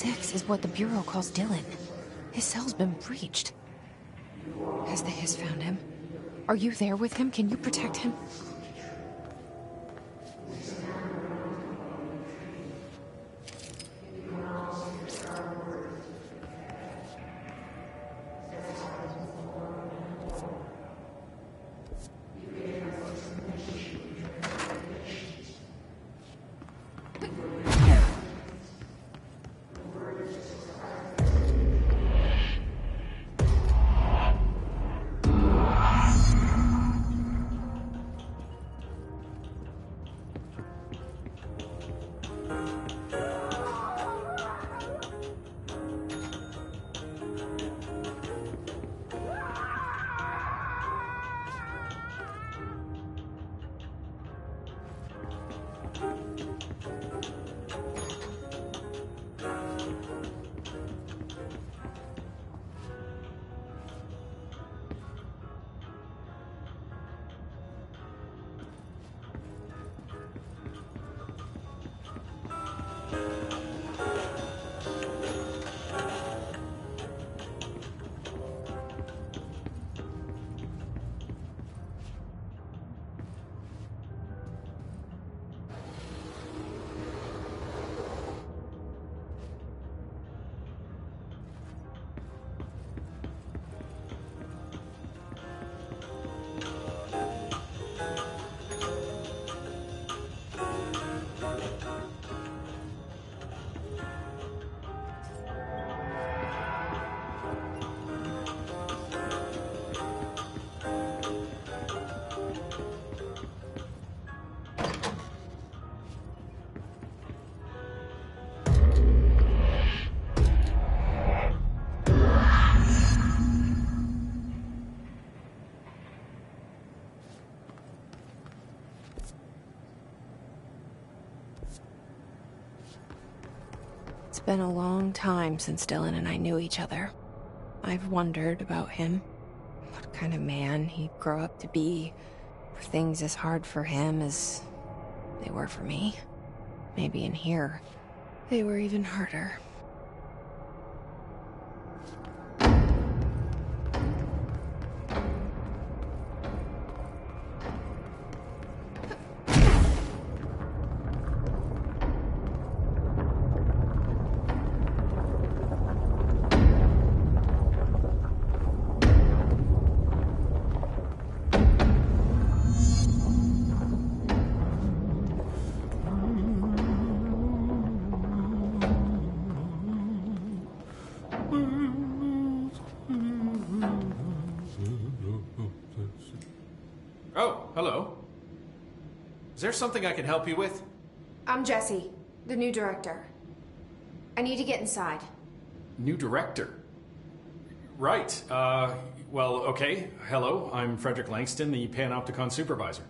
6 is what the Bureau calls Dylan. His cell's been breached. Has the Hiss found him? Are you there with him? Can you protect him? It's been a long time since Dylan and I knew each other. I've wondered about him. What kind of man he'd grow up to be. Were things as hard for him as they were for me? Maybe in here, they were even harder. Oh, hello. Is there something I can help you with? I'm Jessie, the new director. I need to get inside. New director? Right, well, okay. Hello, I'm Frederick Langston, the Panopticon supervisor.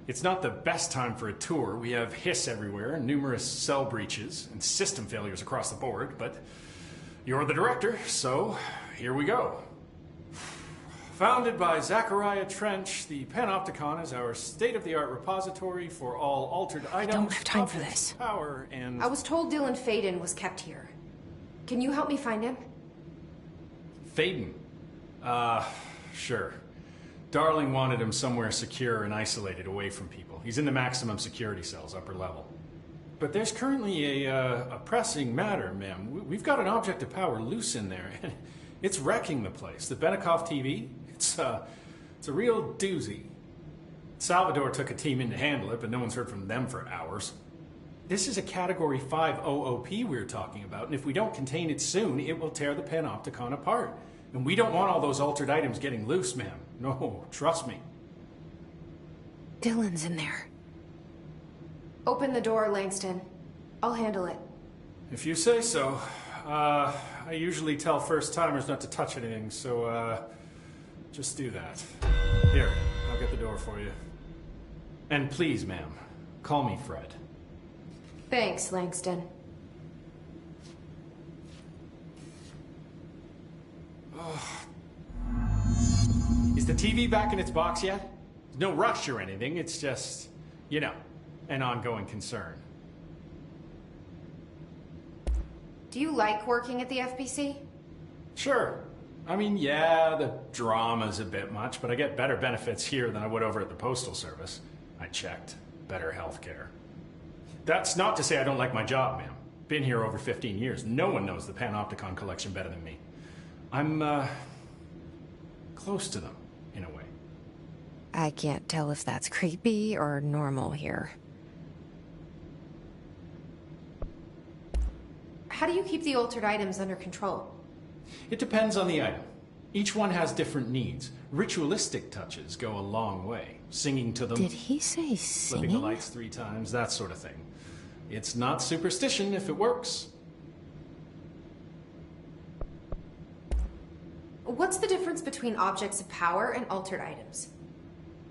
It's not the best time for a tour. We have hiss everywhere, numerous cell breaches, and system failures across the board, but you're the director, so here we go. Founded by Zachariah Trench, the Panopticon is our state-of-the-art repository for all altered items. I don't have time for this. Power and... I was told Dylan Faden was kept here. Can you help me find him? Faden? Sure. Darling wanted him somewhere secure and isolated away from people. He's in the maximum security cells, upper level. But there's currently a pressing matter, ma'am. We've got an object of power loose in there. It's wrecking the place. The Benikoff TV, it's a real doozy. Salvador took a team in to handle it, but no one's heard from them for hours. This is a Category 5 OOP we're talking about, and if we don't contain it soon, it will tear the Panopticon apart. And we don't want all those altered items getting loose, ma'am. No, trust me. Dylan's in there. Open the door, Langston. I'll handle it. If you say so. I usually tell first-timers not to touch anything, so, just do that. Here, I'll get the door for you. And please, ma'am, call me Fred. Thanks, Langston. Is the TV back in its box yet? No rush or anything, it's just, an ongoing concern. Do you like working at the FBC? Sure. I mean, yeah, the drama's a bit much, but I get better benefits here than I would over at the Postal Service. I checked. Better healthcare. That's not to say I don't like my job, ma'am. Been here over 15 years. No one knows the Panopticon collection better than me. I'm, close to them, in a way. I can't tell if that's creepy or normal here. How do you keep the altered items under control? It depends on the item. Each one has different needs. Ritualistic touches go a long way. Singing to them. Did he say Flipping the singing? lights 3 times, that sort of thing. It's not superstition if it works. What's the difference between objects of power and altered items?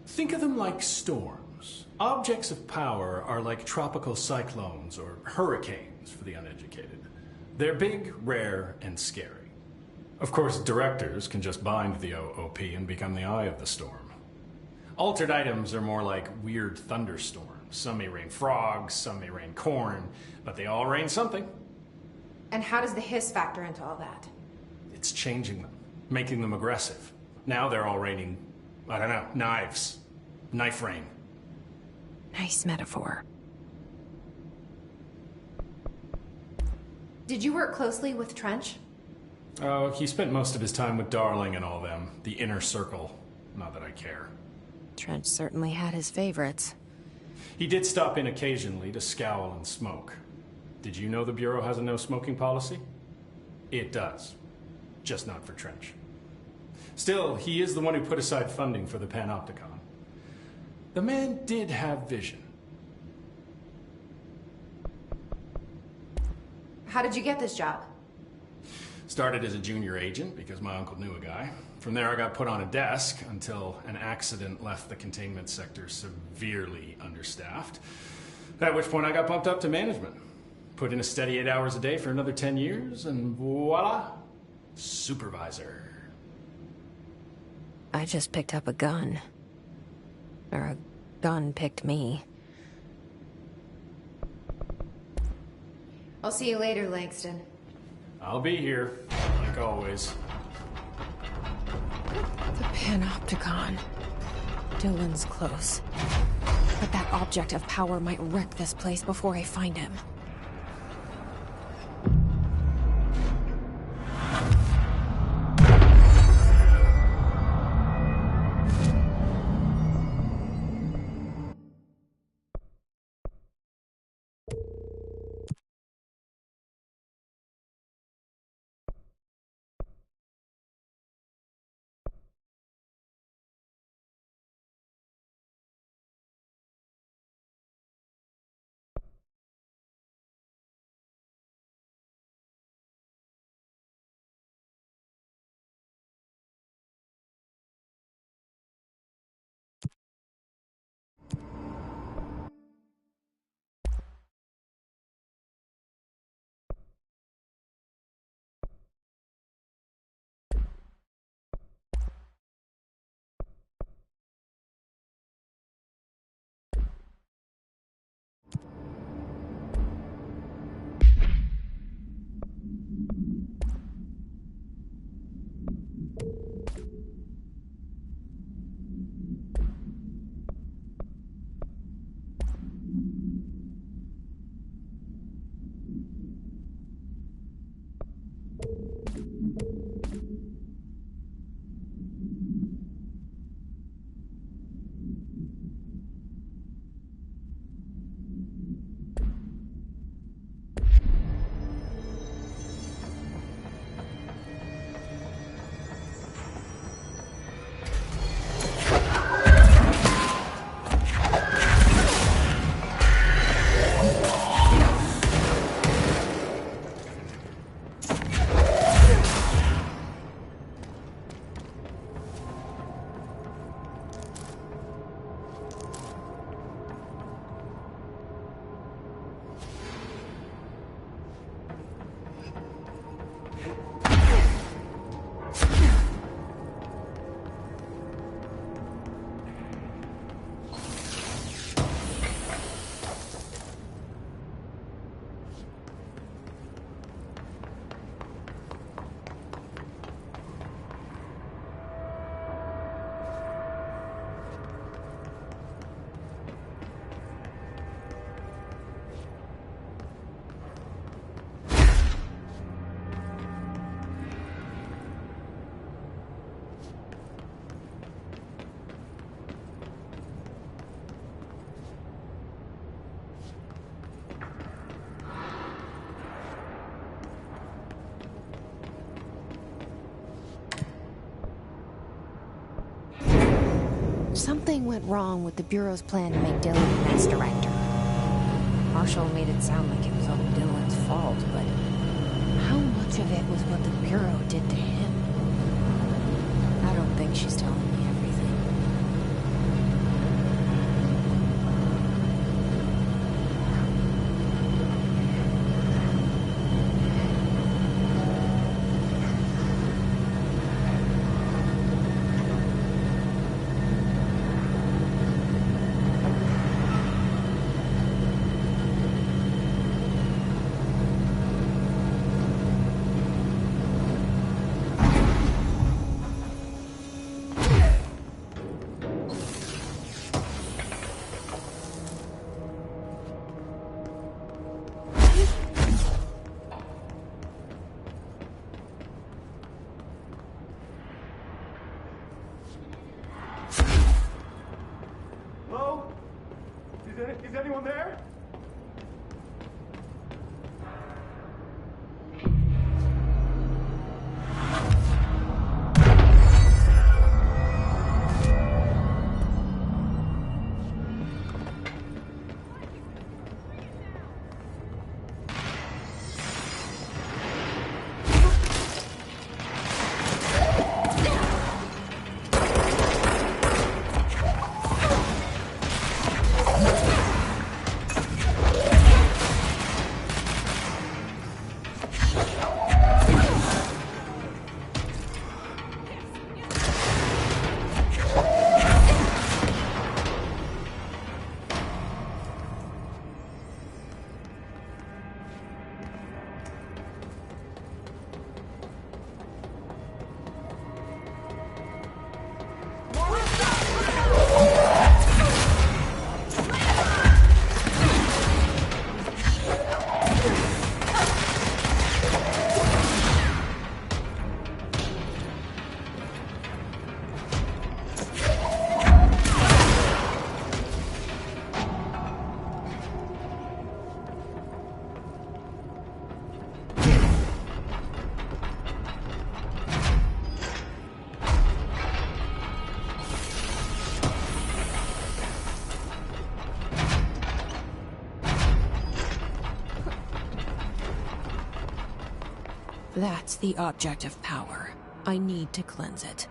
Think of them like storms. Objects of power are like tropical cyclones or hurricanes for the uneducated. They're big, rare, and scary. Of course, directors can just bind the OOP and become the eye of the storm. Altered items are more like weird thunderstorms. Some may rain frogs, some may rain corn, but they all rain something. And how does the hiss factor into all that? It's changing them, making them aggressive. Now they're all raining, I don't know, knives. Knife rain. Nice metaphor. Did you work closely with Trench? Oh, he spent most of his time with Darling and all them. The inner circle. Not that I care. Trench certainly had his favorites. He did stop in occasionally to scowl and smoke. Did you know the Bureau has a no smoking policy? It does. Just not for Trench. Still, he is the one who put aside funding for the Panopticon. The man did have vision. How did you get this job? Started as a junior agent because my uncle knew a guy. From there I got put on a desk until an accident left the containment sector severely understaffed. At which point I got bumped up to management. Put in a steady 8 hours a day for another 10 years and voila, supervisor. I just picked up a gun. Or a gun picked me. I'll see you later, Langston. I'll be here, like always. The Panopticon. Dylan's close. But that object of power might wreck this place before I find him. Something went wrong with the Bureau's plan to make Dylan the next director. Marshall made it sound like it was all Dylan's fault, but how much of it was what the Bureau did to him? I don't think she's telling me everything. Hello? Is anyone there? That's the object of power. I need to cleanse it.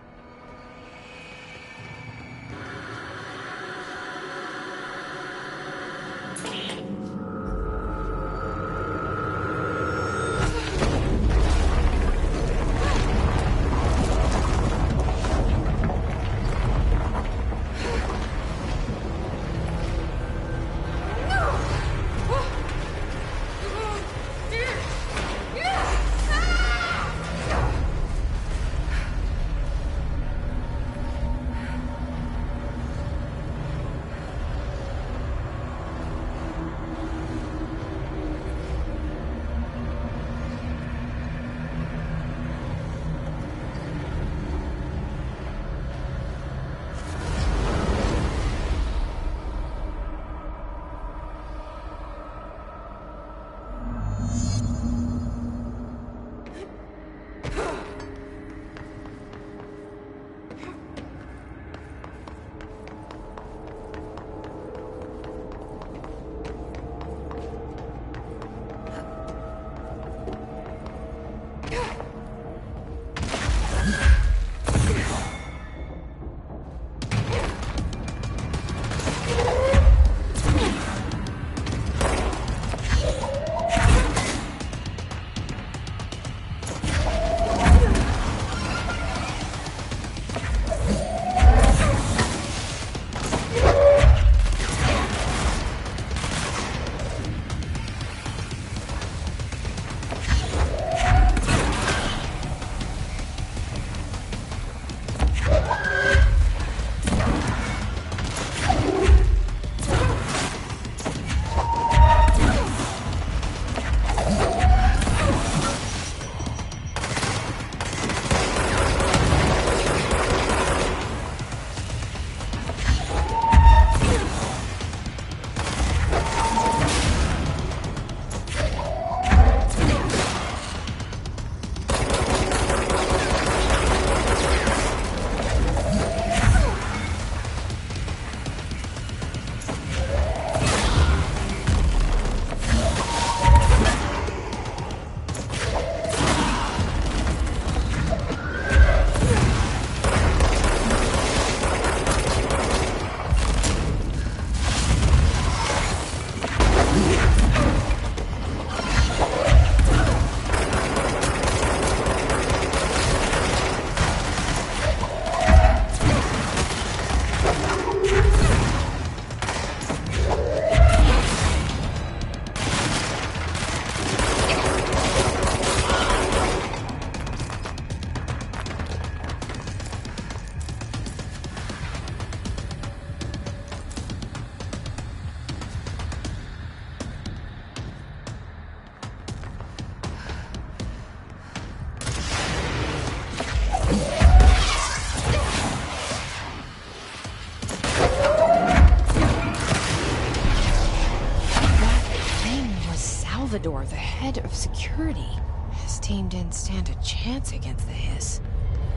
didn't stand a chance against the hiss.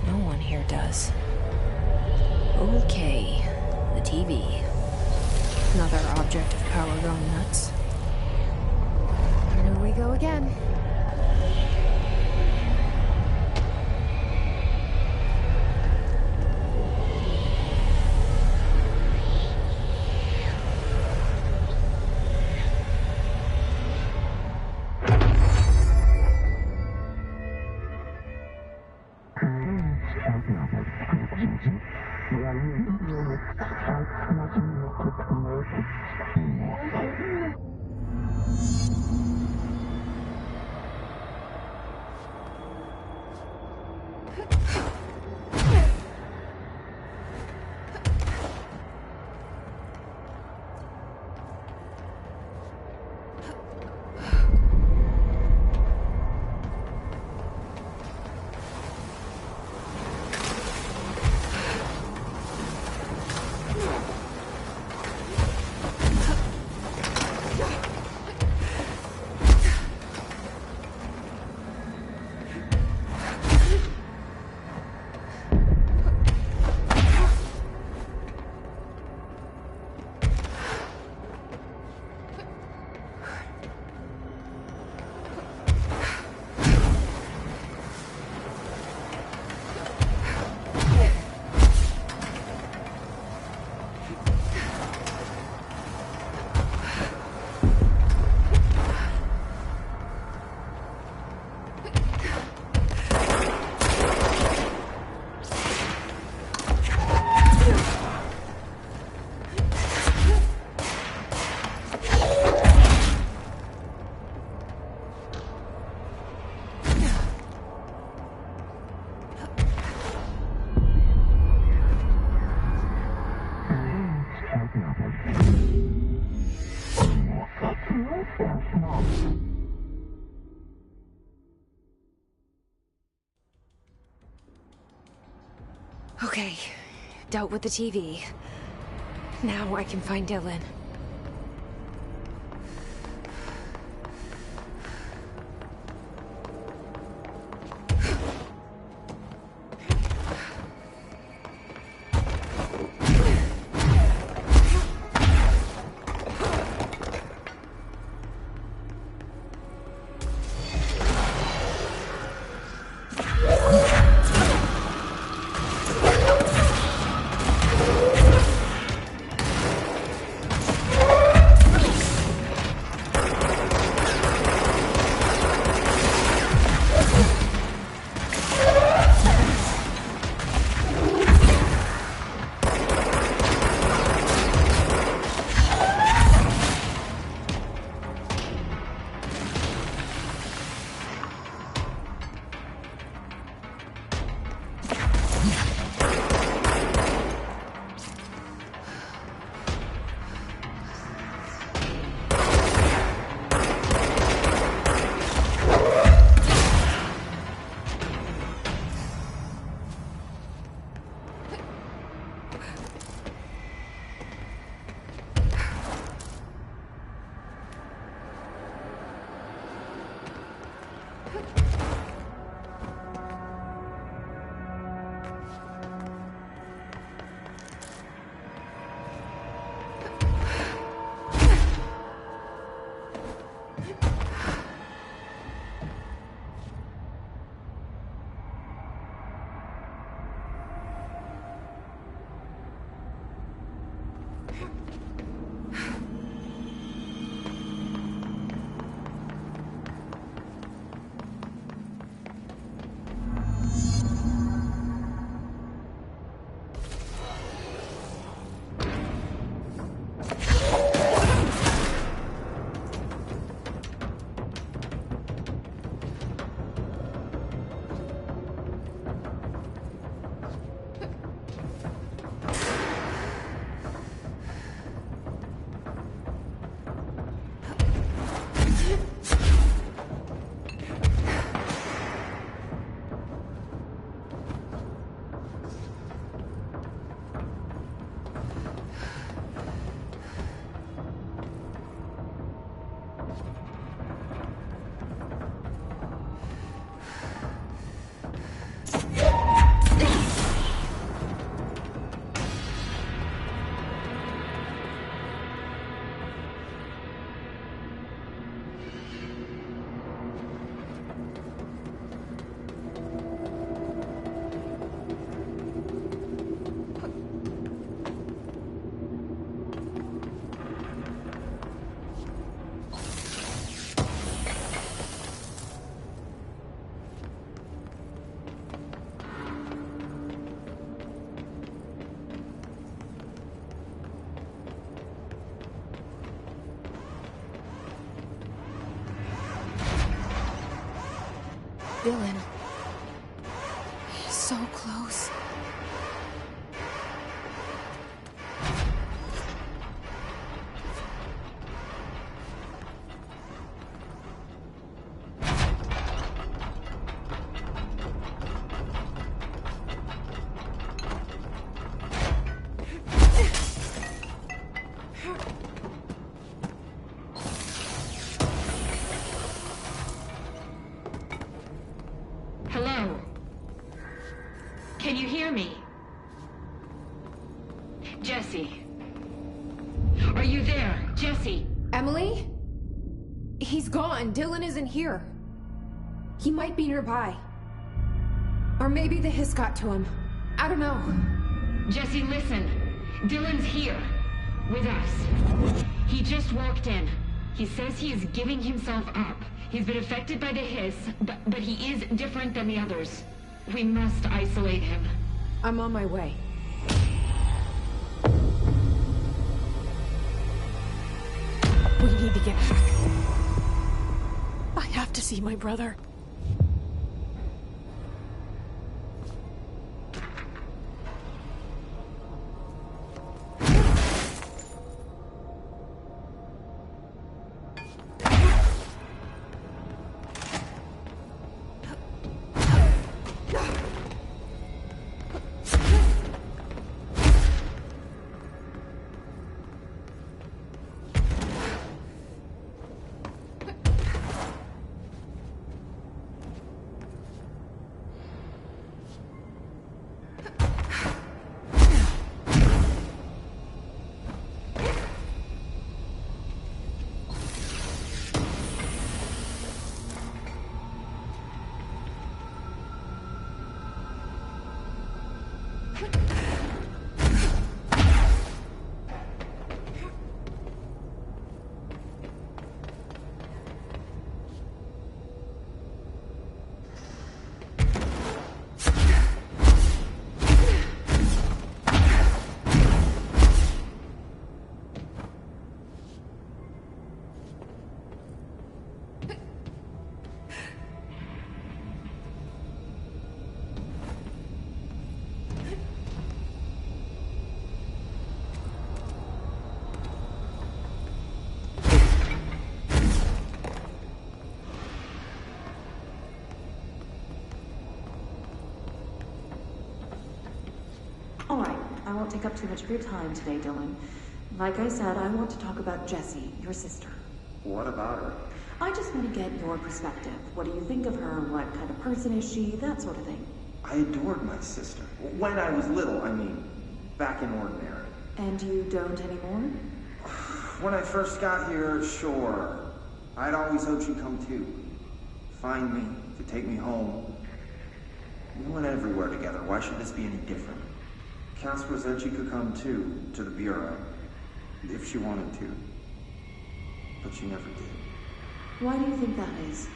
No one here does. Okay, the TV. Another object of power going nuts. Here we go again. Okay, dealt with the TV. Now I can find Dylan. Dylan. He's so close. Hello? Can you hear me? Jesse? Are you there? Jesse? Emily? He's gone. Dylan isn't here. He might be nearby. Or maybe the hiss got to him. I don't know. Jesse, listen. Dylan's here. With us. He just walked in. He says he is giving himself up. He's been affected by the hiss, but he is different than the others. We must isolate him. I'm on my way. We need to get back. I have to see my brother. All right, I won't take up too much of your time today, Dylan. Like I said, I want to talk about Jessie, your sister. What about her? I just want to get your perspective. What do you think of her? What kind of person is she? That sort of thing. I adored my sister. When I was little, I mean, back in Ordinary. And you don't anymore? When I first got here, sure. I'd always hoped she'd come too. Find me, to take me home. We went everywhere together. Why should this be any different? Casper said she could come too, to the Bureau, if she wanted to. But she never did. Why do you think that is?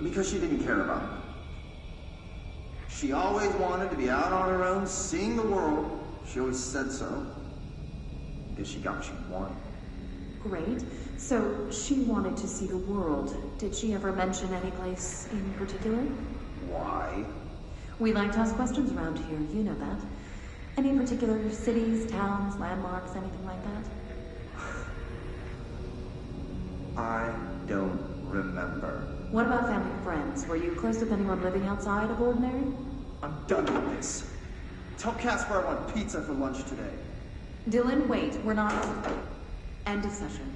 Because she didn't care about me. She always wanted to be out on her own, seeing the world. She always said so. Guess she got what she wanted. Great. So she wanted to see the world. Did she ever mention any place in particular? Why? We like to ask questions around here, you know that. Any particular cities, towns, landmarks, anything like that? I don't remember. What about family and friends? Were you close with anyone living outside of Ordinary? I'm done with this. Tell Casper I want pizza for lunch today. Dylan, wait, we're not... End of session.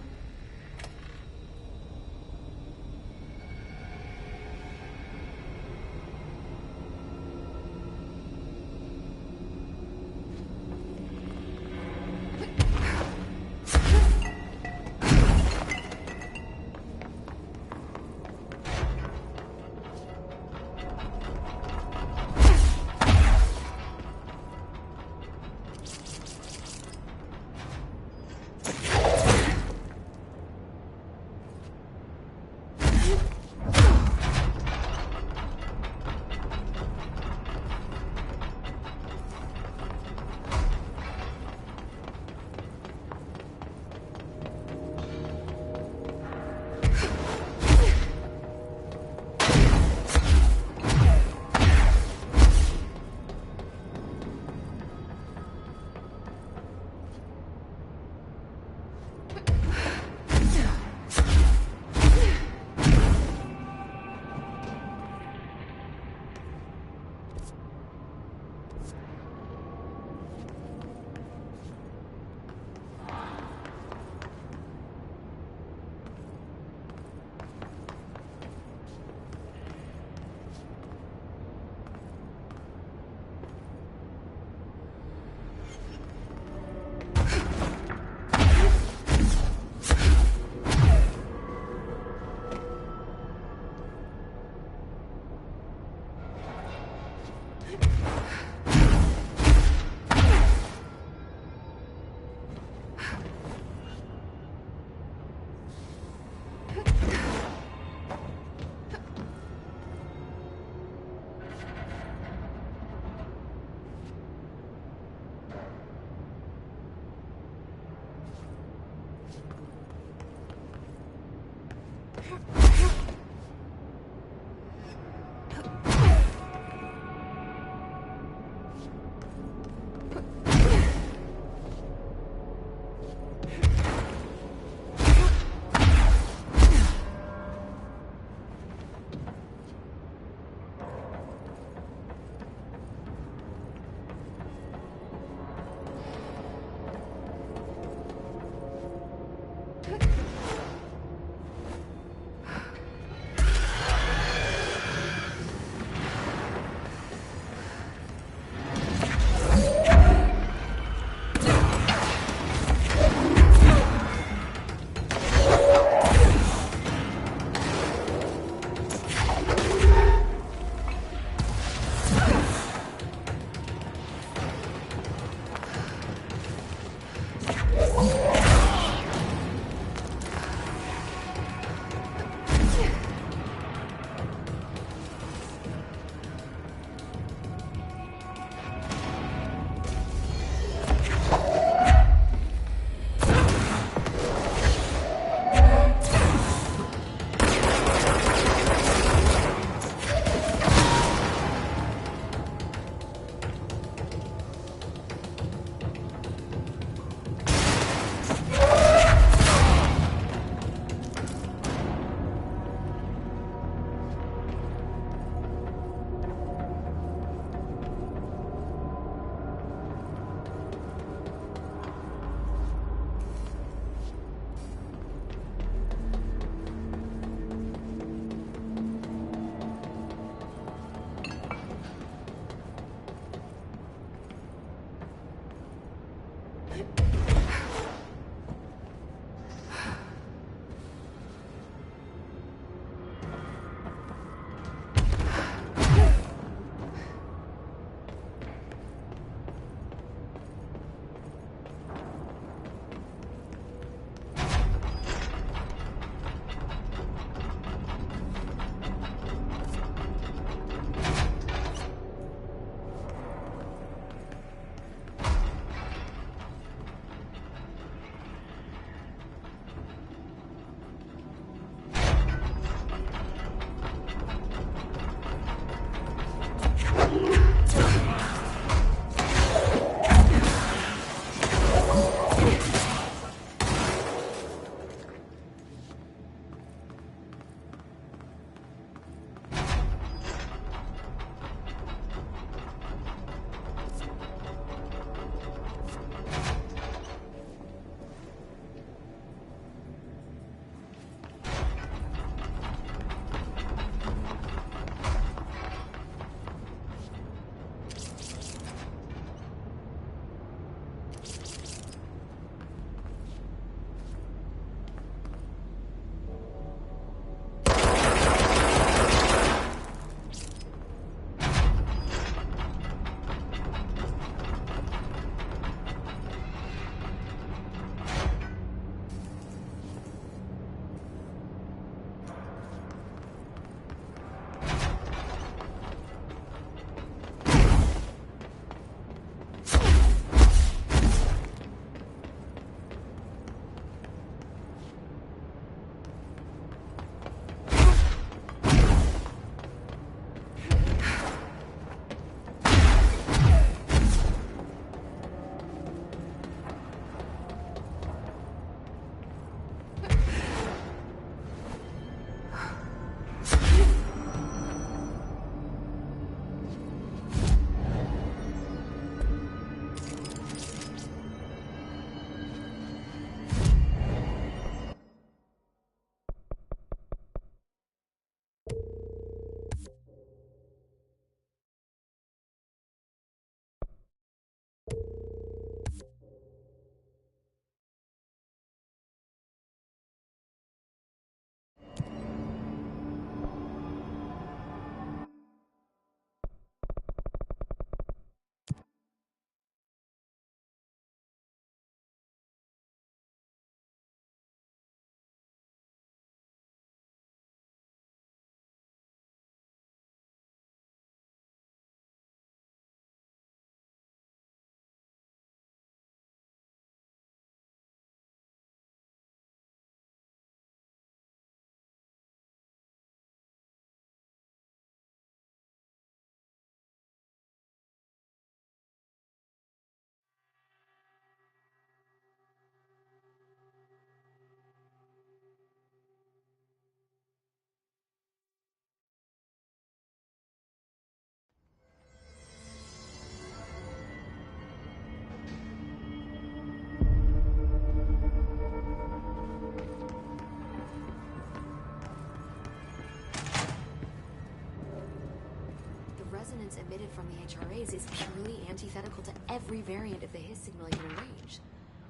emitted from the HRAs is purely antithetical to every variant of the Hiss signaling range.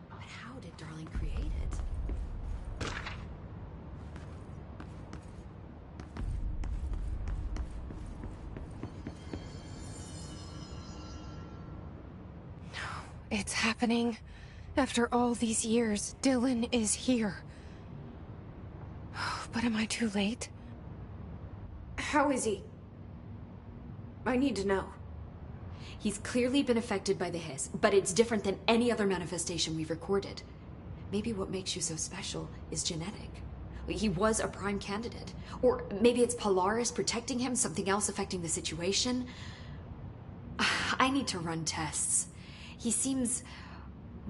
But how did Darling create it? It's happening. After all these years, Dylan is here. But am I too late? How is he? I need to know. He's clearly been affected by the Hiss, but it's different than any other manifestation we've recorded. Maybe what makes you so special is genetic. He was a prime candidate. Or maybe it's Polaris protecting him, something else affecting the situation. I need to run tests. He seems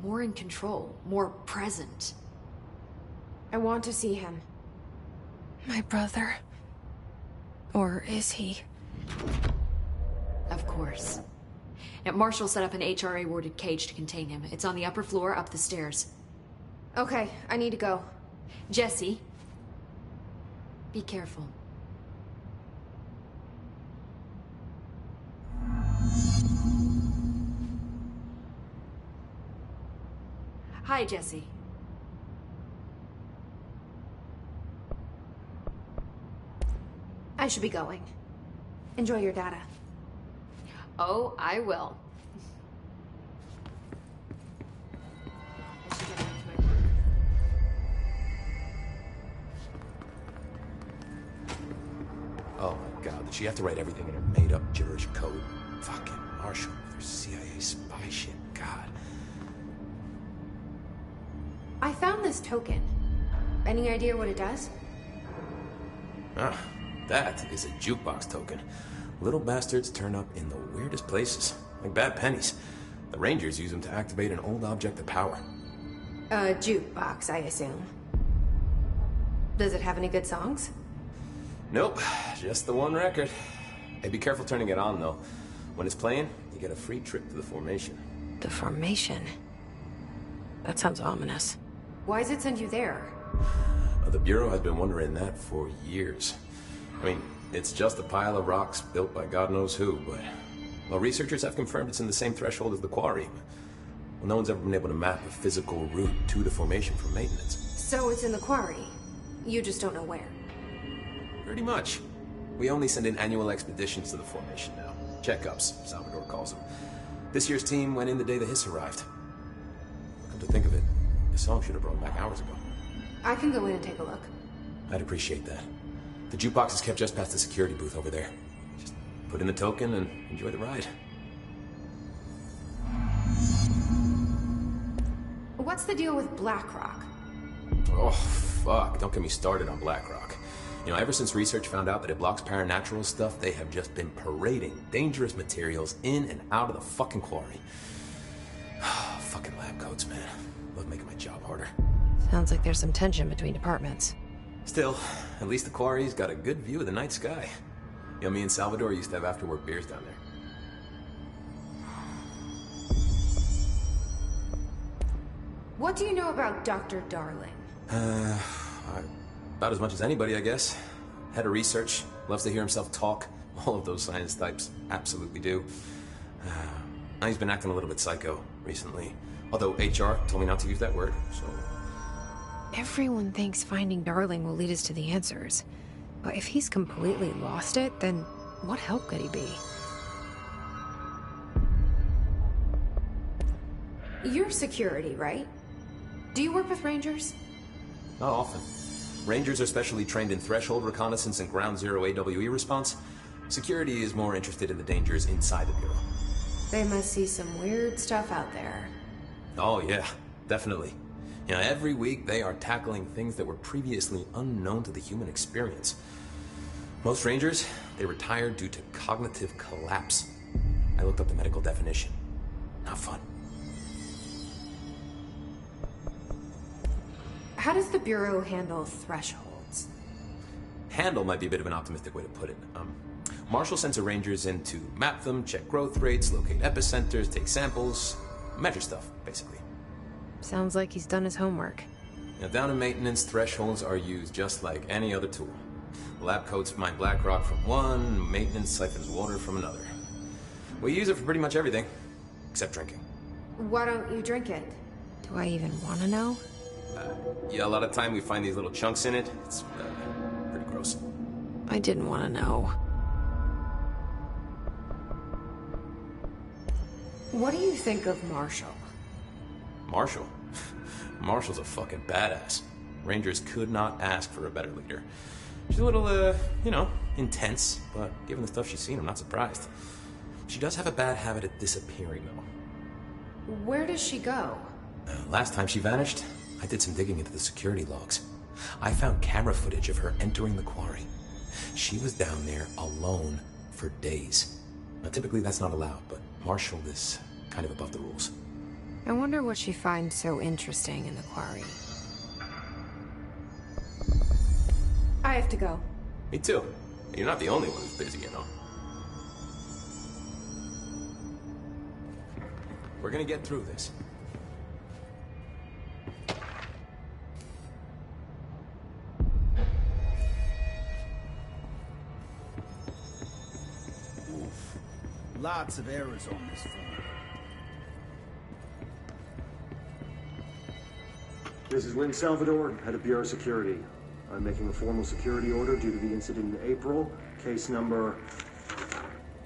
more in control, more present. I want to see him. My brother? Or is he? Of course. Now, Marshall set up an HRA-warded cage to contain him. It's on the upper floor, up the stairs. Okay, I need to go. Jesse, be careful. Hi, Jesse. I should be going. Enjoy your data. Oh, I will. I should get back to my work. Oh my god, did she have to write everything in her made-up gibberish code? Fucking Marshall with her CIA spy shit, god. I found this token. Any idea what it does? Ah, that is a jukebox token. Little bastards turn up in the weirdest places, like bad pennies. The Rangers use them to activate an old object of power. A jukebox, I assume. Does it have any good songs? Nope, just the one record. Hey, be careful turning it on, though. When it's playing, you get a free trip to the formation. The formation? That sounds ominous. Why does it send you there? The Bureau has been wondering that for years. I mean, it's just a pile of rocks built by God knows who, but... Well, researchers have confirmed it's in the same threshold as the quarry. Well, no one's ever been able to map a physical route to the formation for maintenance. So it's in the quarry. You just don't know where. Pretty much. We only send in annual expeditions to the formation now. Checkups, Salvador calls them. This year's team went in the day the Hiss arrived. Come to think of it, the song should have brought back hours ago. I can go in and take a look. I'd appreciate that. The jukebox is kept just past the security booth over there. Just put in the token and enjoy the ride. What's the deal with BlackRock? Oh, fuck. Don't get me started on BlackRock. You know, ever since research found out that it blocks paranatural stuff, they have just been parading dangerous materials in and out of the fucking quarry. Fucking lab coats, man. Love making my job harder. Sounds like there's some tension between departments. Still, at least the quarry's got a good view of the night sky. You know, me and Salvador used to have after-work beers down there. What do you know about Dr. Darling? About as much as anybody, I guess. Head of research, loves to hear himself talk. All of those science types absolutely do. Now he's been acting a little bit psycho recently. Although HR told me not to use that word, so... Everyone thinks finding Darling will lead us to the answers. But if he's completely lost it, then what help could he be? You're security, right? Do you work with Rangers? Not often. Rangers are specially trained in threshold reconnaissance and ground zero AWE response. Security is more interested in the dangers inside the Bureau. They must see some weird stuff out there. Oh yeah, definitely. You know, every week they are tackling things that were previously unknown to the human experience. Most Rangers, they retired due to cognitive collapse. I looked up the medical definition. Not fun. How does the Bureau handle thresholds? Handle might be a bit of an optimistic way to put it. Marshall sends her Rangers in to map them, check growth rates, locate epicenters, take samples, measure stuff, basically. Sounds like he's done his homework. Now, down in maintenance, thresholds are used just like any other tool. Lab coats mine black rock from one, maintenance siphons water from another. We use it for pretty much everything, except drinking. Why don't you drink it? Do I even want to know? Yeah, a lot of time we find these little chunks in it. It's pretty gross. I didn't want to know. What do you think of Marshall? Marshall? Marshall's a fucking badass. Rangers could not ask for a better leader. She's a little, intense, but given the stuff she's seen, I'm not surprised. She does have a bad habit of disappearing, though. Where does she go? Last time she vanished, I did some digging into the security logs. I found camera footage of her entering the quarry. She was down there alone for days. Now, typically that's not allowed, but Marshall is kind of above the rules. I wonder what she finds so interesting in the quarry. I have to go. Me too. You're not the only one who's busy, you know. We're gonna get through this. Oof. Lots of errors on this phone. This is Lynn Salvador, head of Bureau Security. I'm making a formal security order due to the incident in April, case number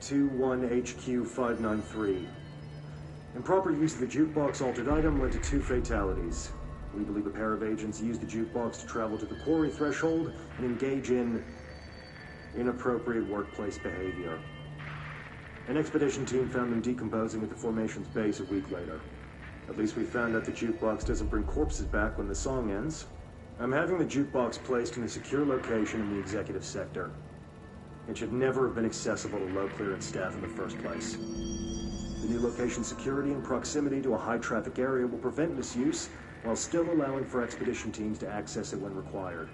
21HQ593. Improper use of the jukebox altered item led to 2 fatalities. We believe a pair of agents used the jukebox to travel to the quarry threshold and engage in inappropriate workplace behavior. An expedition team found them decomposing at the formation's base a week later. At least we found out the jukebox doesn't bring corpses back when the song ends. I'm having the jukebox placed in a secure location in the executive sector. It should never have been accessible to low clearance staff in the first place. The new location's security and proximity to a high-traffic area will prevent misuse, while still allowing for expedition teams to access it when required.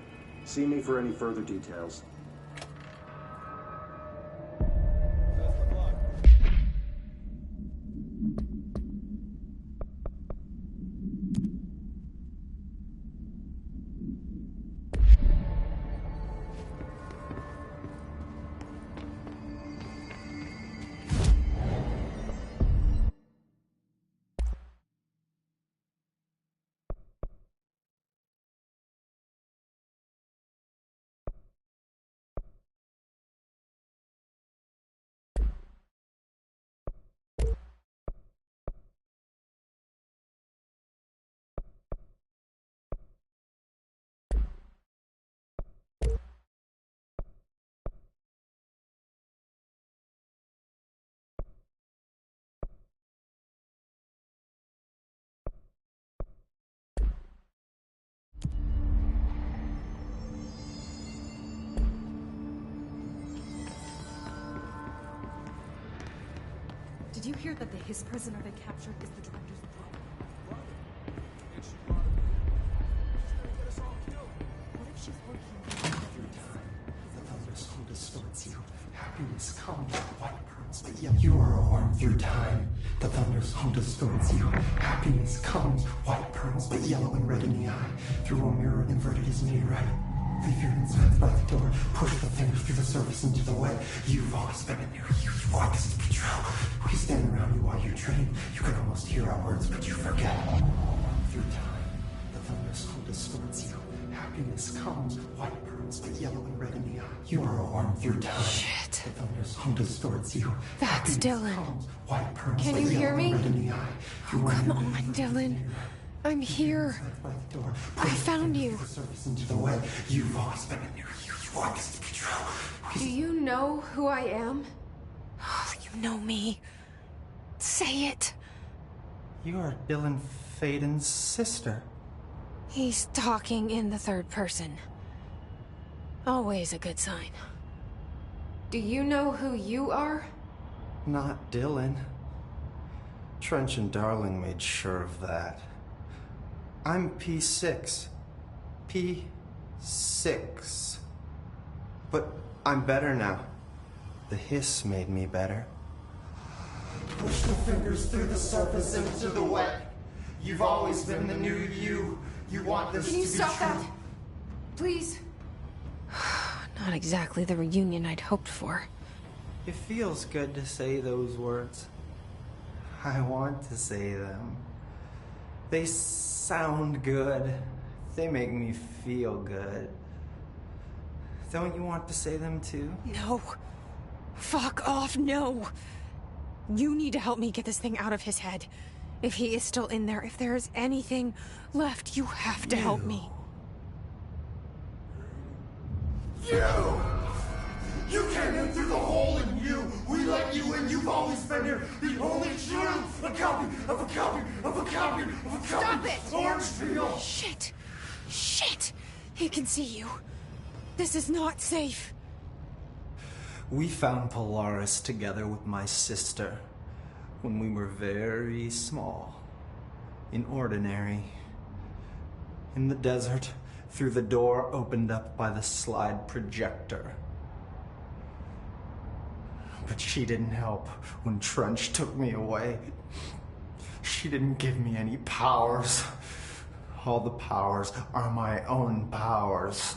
See me for any further details. Did you hear that the Hiss prisoner they captured is the director's brother? What if she's working every time? The thunderstorm distorts you. Happiness comes, white pearls, but yet you are warm through time. The thunderstorm distorts you. Happiness comes, white pearls, but yellow and red in the eye. Through a mirror inverted is me right. Leave your insides by the door. Push the fingers through the surface into the wet. You've always been in there. You want this to be true. We stand around you while you dream. You can almost hear our words, but you forget. Through time, the thunderstorm distorts you. Happiness comes, white pearls, but yellow and red in the eye. You are warm through time. Shit. The thunderstorm distorts you. That's Dylan. Comes, white pearls, Can but you hear yellow me? and red in the eye. Oh, come on, Dylan. I'm here. I found you. Into the way. You've always been in there. You want this to be true. Do you know who I am? Oh, you know me. Say it. You are Dylan Faden's sister. He's talking in the third person. Always a good sign. Do you know who you are? Not Dylan. Trench and Darling made sure of that. I'm P6. P6. But I'm better now. The hiss made me better. Push the fingers through the surface into the wet. You've always been the new you. You want this to be true. Can you stop that? Please? Not exactly the reunion I'd hoped for. It feels good to say those words. I want to say them. They sound good. They make me feel good. Don't you want to say them too? No. Fuck off, no. You need to help me get this thing out of his head. If he is still in there, if there is anything left, you have to help me. You came in through the hole in you. We let you in. You've always been here. The only truth. A copy of a copy of a copy of a copy. Stop it! Orange peel. Shit. Shit. He can see you. This is not safe. We found Polaris together with my sister when we were very small, in Ordinary, in the desert, through the door opened up by the slide projector. But she didn't help when Trench took me away. She didn't give me any powers. All the powers are my own powers.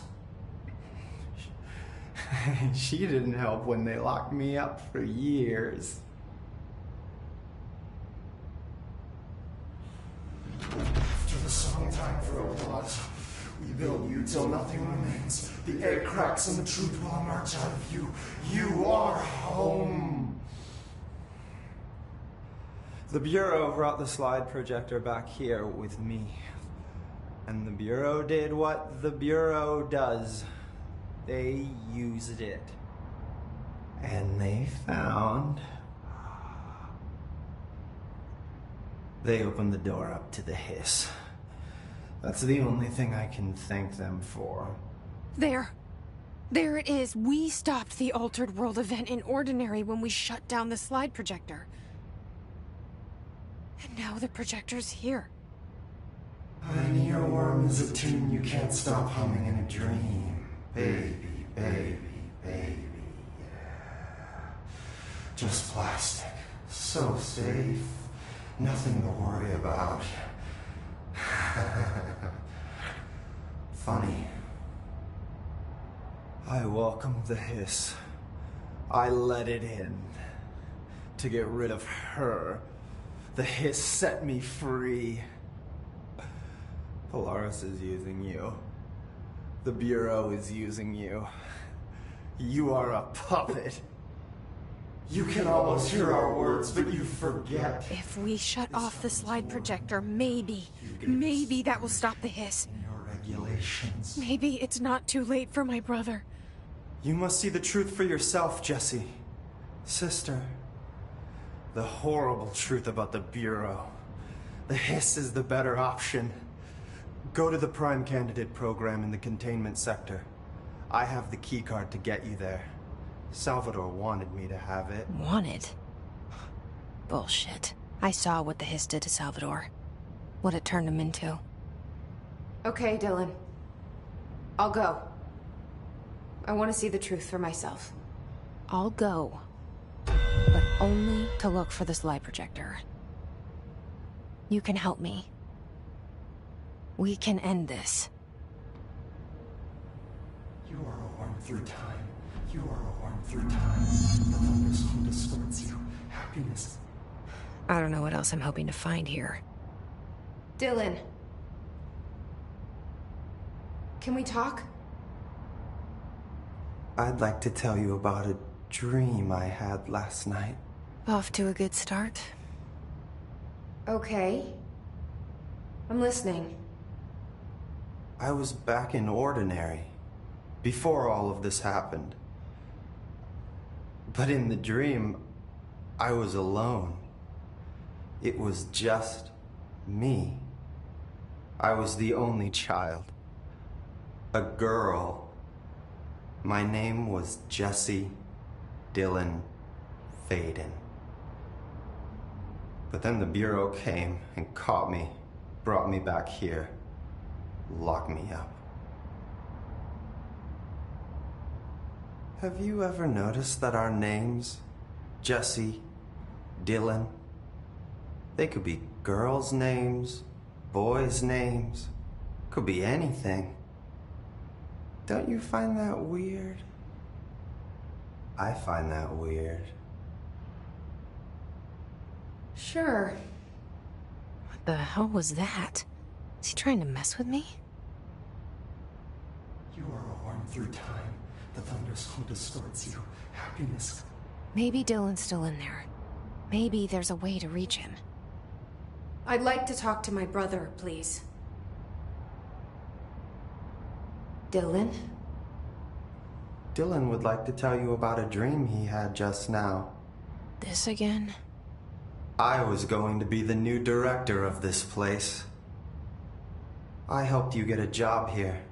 She didn't help when they locked me up for years. After the song time for applause, we build you till nothing remains. The egg cracks and the truth will emerge out of you. You are home. The Bureau brought the slide projector back here with me. And the Bureau did what the Bureau does. They used it. And they found... They opened the door up to the hiss. That's the only thing I can thank them for. There. There it is. We stopped the Altered World event in Ordinary when we shut down the slide projector. And now the projector's here. An earworm is a tune you can't stop humming in a dream. Baby, baby, baby, yeah. Just plastic. So safe. Nothing to worry about. Funny. I welcomed the hiss. I let it in. To get rid of her. The hiss set me free. Polaris is using you. The Bureau is using you. You are a puppet. You can almost hear our words, but you forget. If we shut off the slide projector, maybe that will stop the hiss. Your regulations. Maybe it's not too late for my brother. You must see the truth for yourself, Jessie. Sister. The horrible truth about the Bureau. The hiss is the better option. Go to the Prime Candidate program in the containment sector. I have the keycard to get you there. Salvador wanted me to have it. Wanted? Bullshit. I saw what the hiss did to Salvador. What it turned him into. Okay, Dylan. I'll go. I want to see the truth for myself. I'll go. But only to look for the slide projector. You can help me. We can end this. You are a worm through time. You are a worm through time. The thunderstorm distorts you. Happiness. I don't know what else I'm hoping to find here. Dylan. Can we talk? I'd like to tell you about a dream I had last night. Off to a good start. Okay. I'm listening. I was back in Ordinary, before all of this happened. But in the dream, I was alone. It was just me. I was the only child. A girl. My name was Jesse Dylan Faden. But then the Bureau came and caught me, brought me back here, locked me up. Have you ever noticed that our names, Jesse, Dylan, they could be girls' names, boys' names, could be anything. Don't you find that weird? I find that weird. Sure. What the hell was that? Is he trying to mess with me? You are a worm through time. The thunderstorm distorts you. Happiness. Maybe Dylan's still in there. Maybe there's a way to reach him. I'd like to talk to my brother, please. Dylan? Dylan would like to tell you about a dream he had just now. This again? I was going to be the new director of this place. I helped you get a job here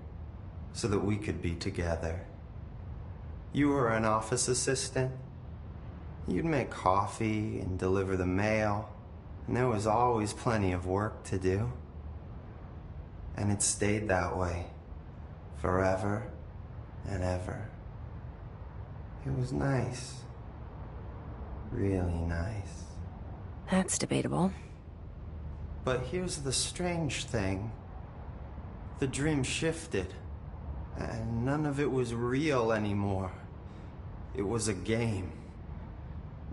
so that we could be together. You were an office assistant. You'd make coffee and deliver the mail, and there was always plenty of work to do. And it stayed that way forever and ever. It was nice. Really nice. That's debatable. But here's the strange thing. The dream shifted, and none of it was real anymore. It was a game.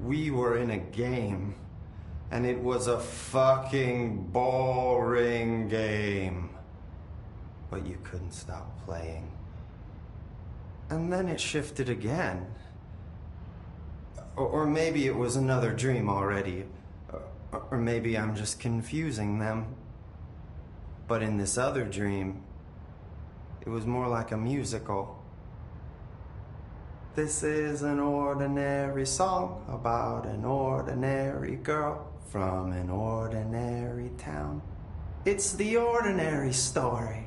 We were in a game, and it was a fucking boring game. But you couldn't stop playing. And then it shifted again. Or maybe it was another dream already. Or maybe I'm just confusing them. But in this other dream, it was more like a musical. This is an ordinary song about an ordinary girl from an ordinary town. It's the ordinary story.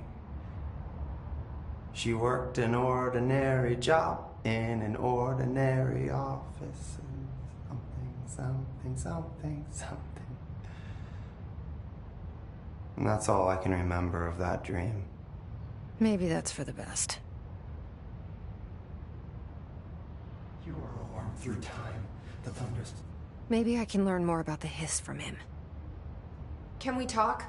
She worked an ordinary job in an ordinary office. Something. And that's all I can remember of that dream. Maybe that's for the best. You are a worm through time. The thunders. Maybe I can learn more about the hiss from him. Can we talk?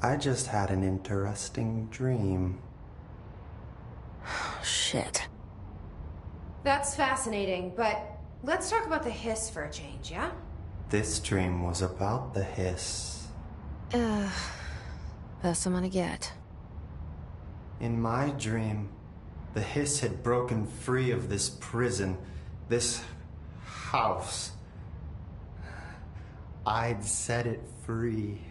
I just had an interesting dream. Shit. That's fascinating, but let's talk about the hiss for a change, yeah? This dream was about the hiss. Best I'm gonna get. In my dream, the hiss had broken free of this prison, this house. I'd set it free.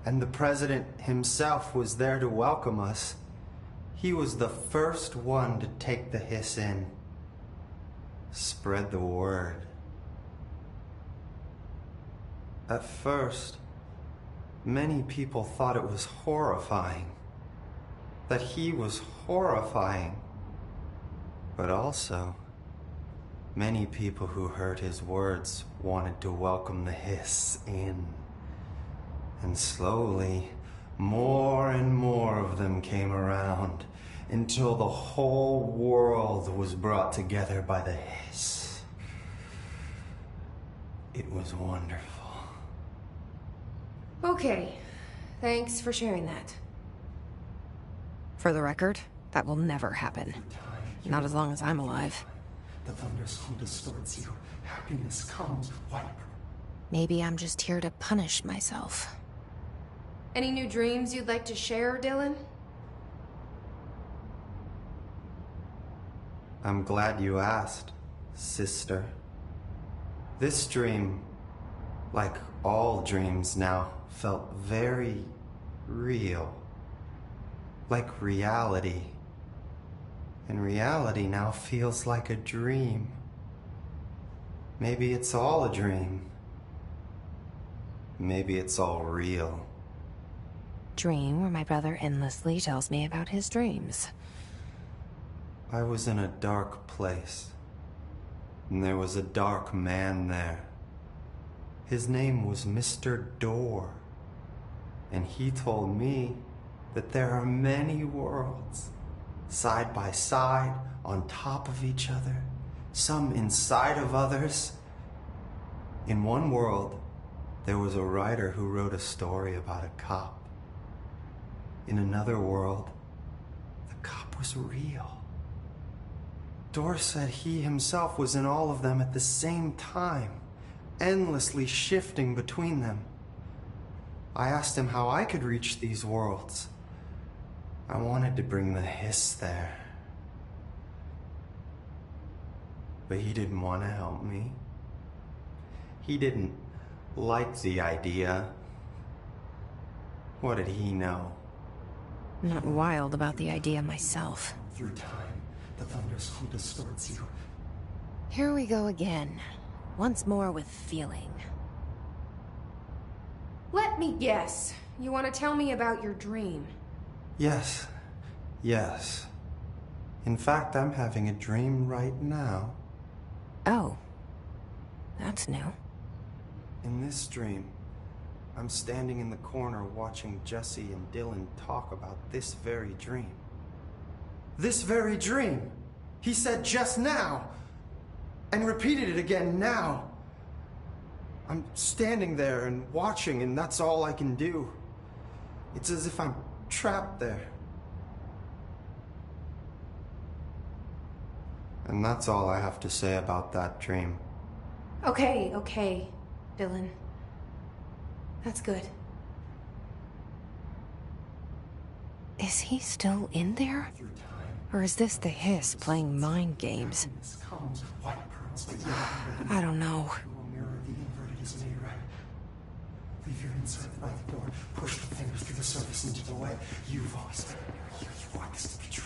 And the president himself was there to welcome us. He was the first one to take the hiss in. Spread the word. At first, many people thought it was horrifying. That he was horrifying. But also, many people who heard his words wanted to welcome the hiss in. And slowly, more and more of them came around until the whole world was brought together by the hiss. It was wonderful. Okay. Thanks for sharing that. For the record, that will never happen. Not as long as I'm alive. The thunderstorm distorts you. Happiness comes. White. Maybe I'm just here to punish myself. Any new dreams you'd like to share, Dylan? I'm glad you asked, sister. This dream, like all dreams now, felt very real. Like reality. And reality now feels like a dream. Maybe it's all a dream. Maybe it's all real. Dream where my brother endlessly tells me about his dreams. I was in a dark place, and there was a dark man there. His name was Mr. Door, and he told me that there are many worlds, side by side, on top of each other, some inside of others. In one world, there was a writer who wrote a story about a cop. In another world, the cop was real. Dor said he himself was in all of them at the same time, endlessly shifting between them. I asked him how I could reach these worlds. I wanted to bring the hiss there. But he didn't want to help me. He didn't like the idea. What did he know? I'm not wild about the idea myself. Through time, the thunderstorm distorts you. Here we go again. Once more with feeling. Let me guess. You want to tell me about your dream? Yes. Yes. In fact, I'm having a dream right now. Oh. That's new. In this dream, I'm standing in the corner watching Jesse and Dylan talk about this very dream. This very dream! He said just now! And repeated it again now! I'm standing there and watching, and that's all I can do. It's as if I'm trapped there. And that's all I have to say about that dream. Okay, Dylan. That's good. Is he still in there? Or is this the hiss playing mind games? I don't know. Leave your inside by the door. Push the fingers through the surface into the web. You've always been here. You want this to be true.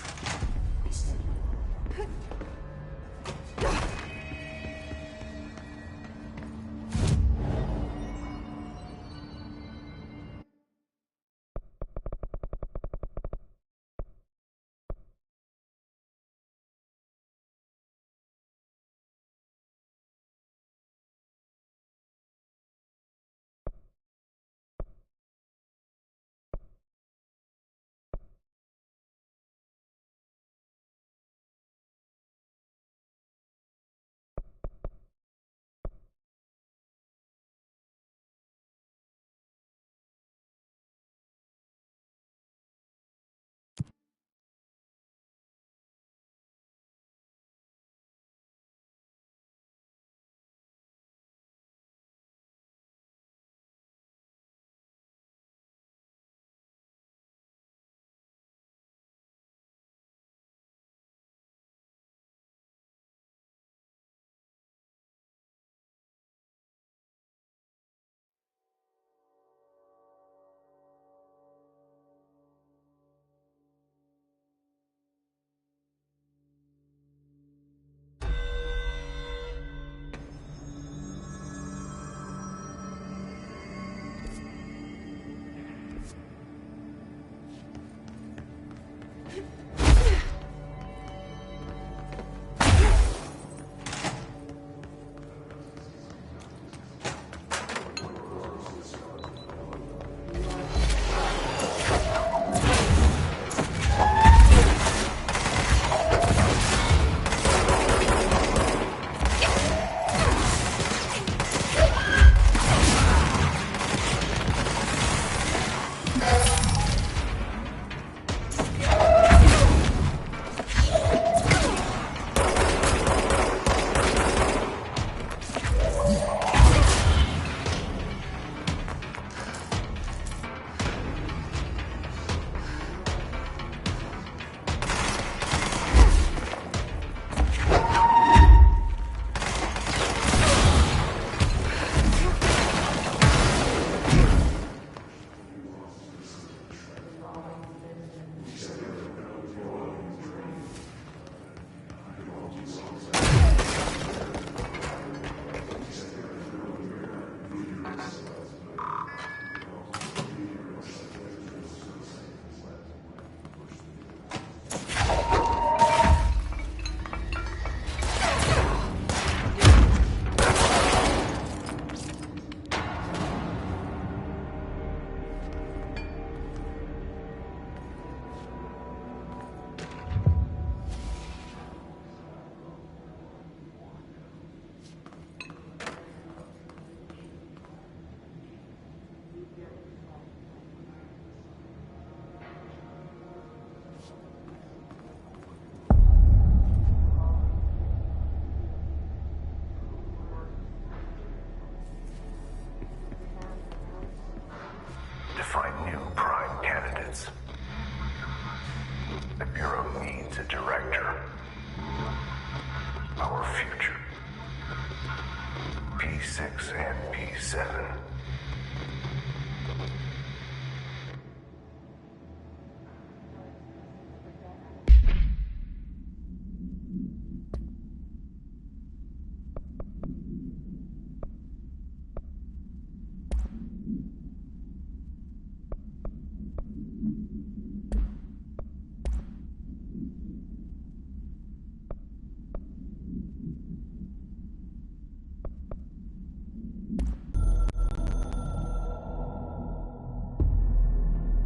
P6 and P7.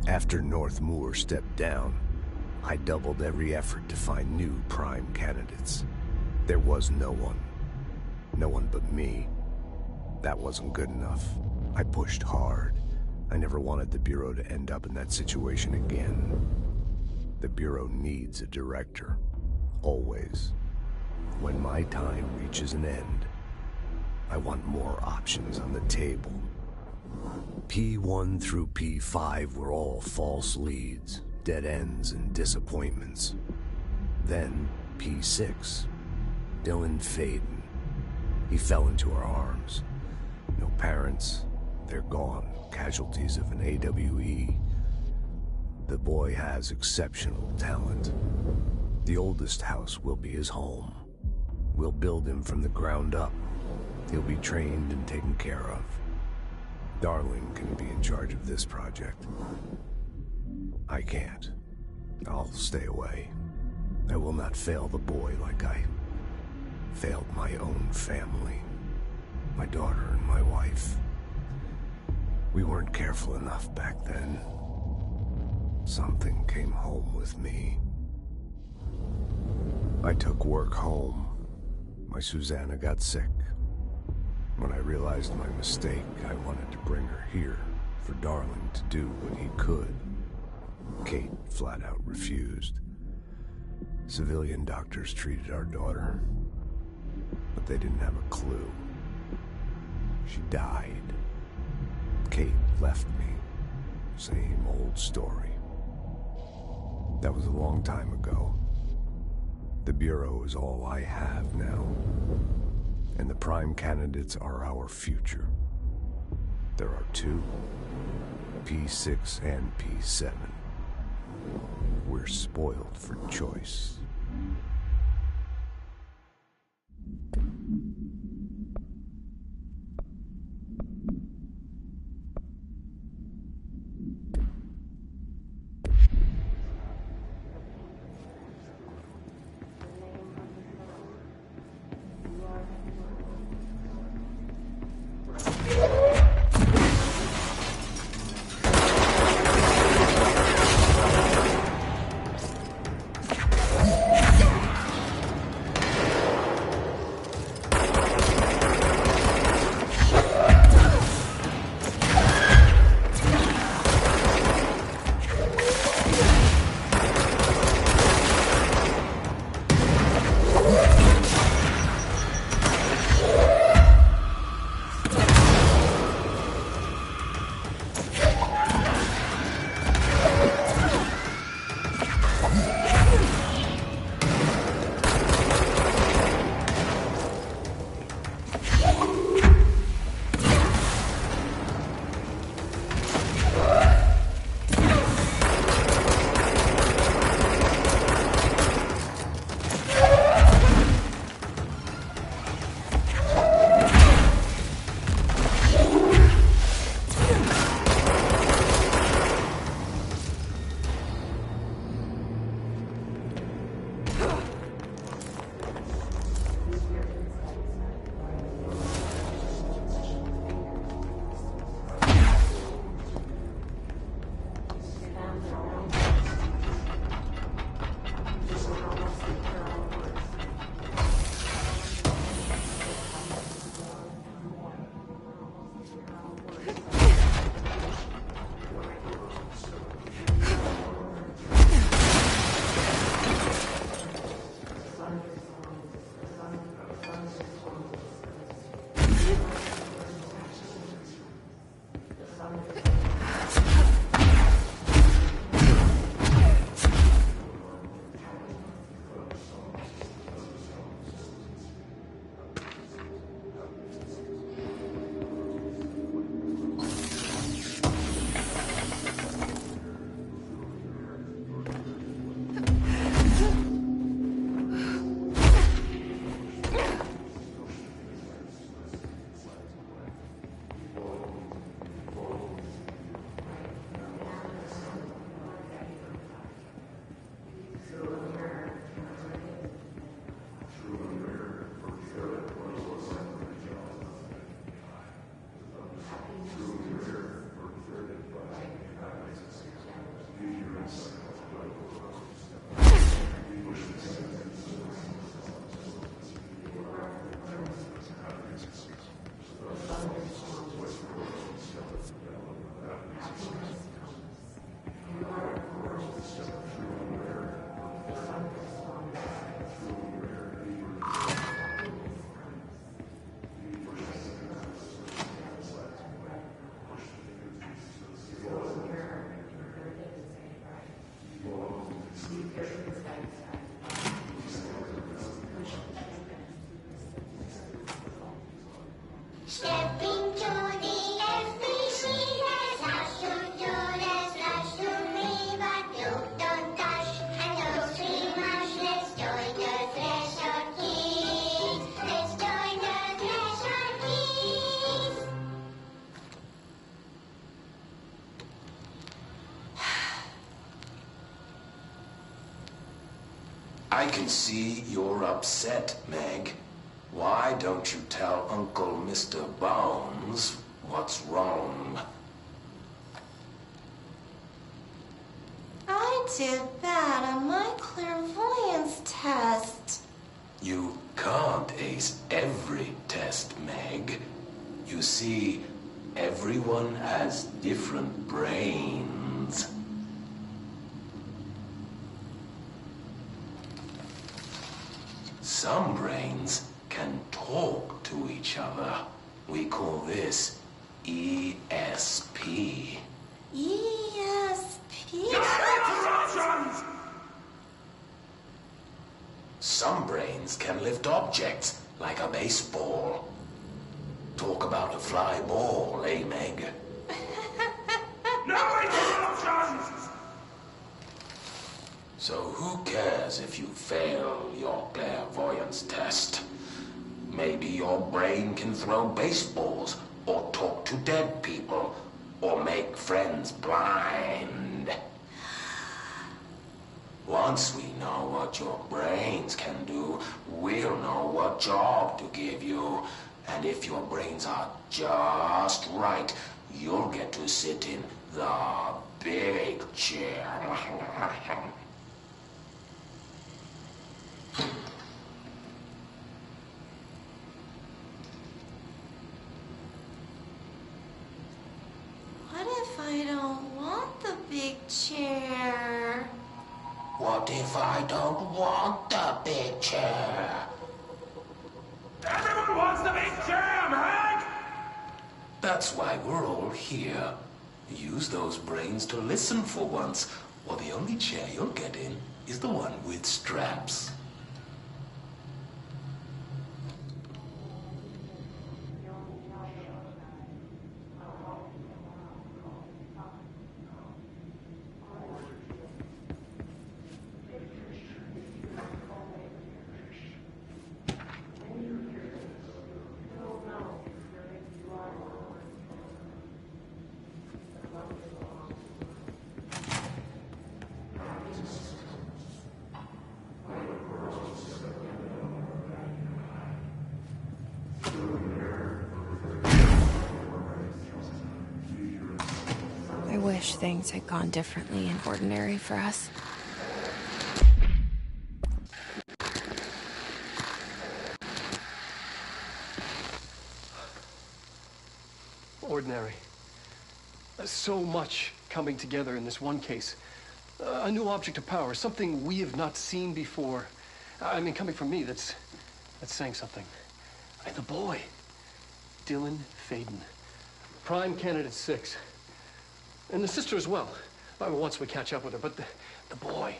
After North Moore stepped down, I doubled every effort to find new prime candidates. There was no one. No one but me. That wasn't good enough. I pushed hard. I never wanted the Bureau to end up in that situation again. The Bureau needs a director. Always. When my time reaches an end, I want more options on the table. P1 through P5 were all false leads, dead ends, and disappointments. Then P6, Dylan Faden. He fell into our arms. No parents, they're gone, casualties of an AWE. The boy has exceptional talent. The oldest house will be his home. We'll build him from the ground up. He'll be trained and taken care of. Darling can be in charge of this project. I can't. I'll stay away. I will not fail the boy like I failed my own family. My daughter and my wife. We weren't careful enough back then. Something came home with me. I took work home. My Susanna got sick. When I realized my mistake, I wanted to bring her here for Darling to do what he could. Kate flat out refused. Civilian doctors treated our daughter, but they didn't have a clue. She died. Kate left me. Same old story. That was a long time ago. The Bureau is all I have now. And the prime candidates are our future. There are two, P6 and P7. We're spoiled for choice. Step into the FBC, there's lots to do, there's lots to be, but don't dash and don't scream much. Let's join the Thresher Kids. Let's join the Thresher Kids. I can see you're upset, Meg. Why don't you tell Uncle Mr. Bones what's wrong? I did bad on my clairvoyance test. You can't ace every test, Meg. You see, everyone has different brains. Some brains can talk to each other. We call this ESP. ESP? Some brains can lift objects like a baseball. Talk about a fly ball, eh, Meg? No interruptions! So who cares if you fail your clairvoyance test? Maybe your brain can throw baseballs, or talk to dead people, or make friends blind. Once we know what your brains can do, we'll know what job to give you. And if your brains are just right, you'll get to sit in the big chair. What if I don't want the big chair? What if I don't want the big chair? Everyone wants the big chair, Meg! That's why we're all here. Use those brains to listen for once, or the only chair you'll get in is the one with straps. I wish things had gone differently in Ordinary for us. Ordinary. So much coming together in this one case. A new object of power, something we have not seen before. I mean, coming from me, that's saying something. And the boy, Dylan Faden, prime candidate 6. And the sister as well, once we catch up with her. But the boy,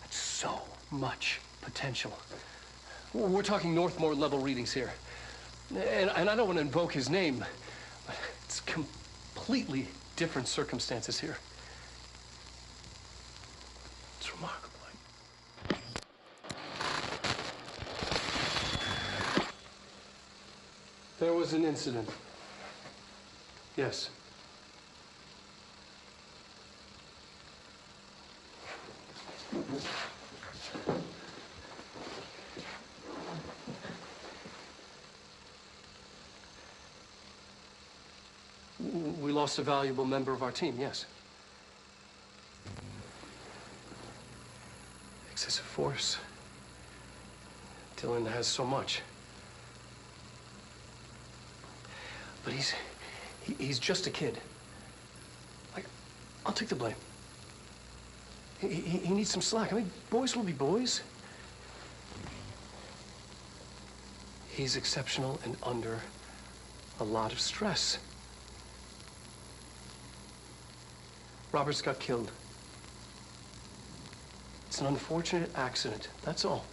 had so much potential. We're talking Northmore level readings here. And I don't want to invoke his name, but it's completely different circumstances here. It's remarkable. There was an incident. Yes. We lost a valuable member of our team, yes. Excessive force. Dylan has so much. But he's just a kid. Like, I'll take the blame. He needs some slack. I mean, boys will be boys. He's exceptional and under a lot of stress. Roberts got killed. It's an unfortunate accident, that's all.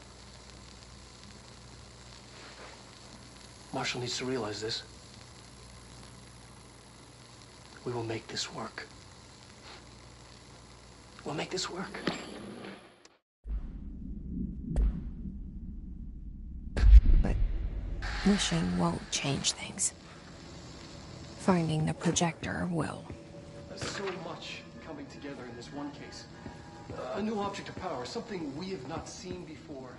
Marshall needs to realize this. We will make this work. We'll make this work. But wishing won't change things. Finding the projector will. There's so much coming together in this one case. A new object of power, something we have not seen before.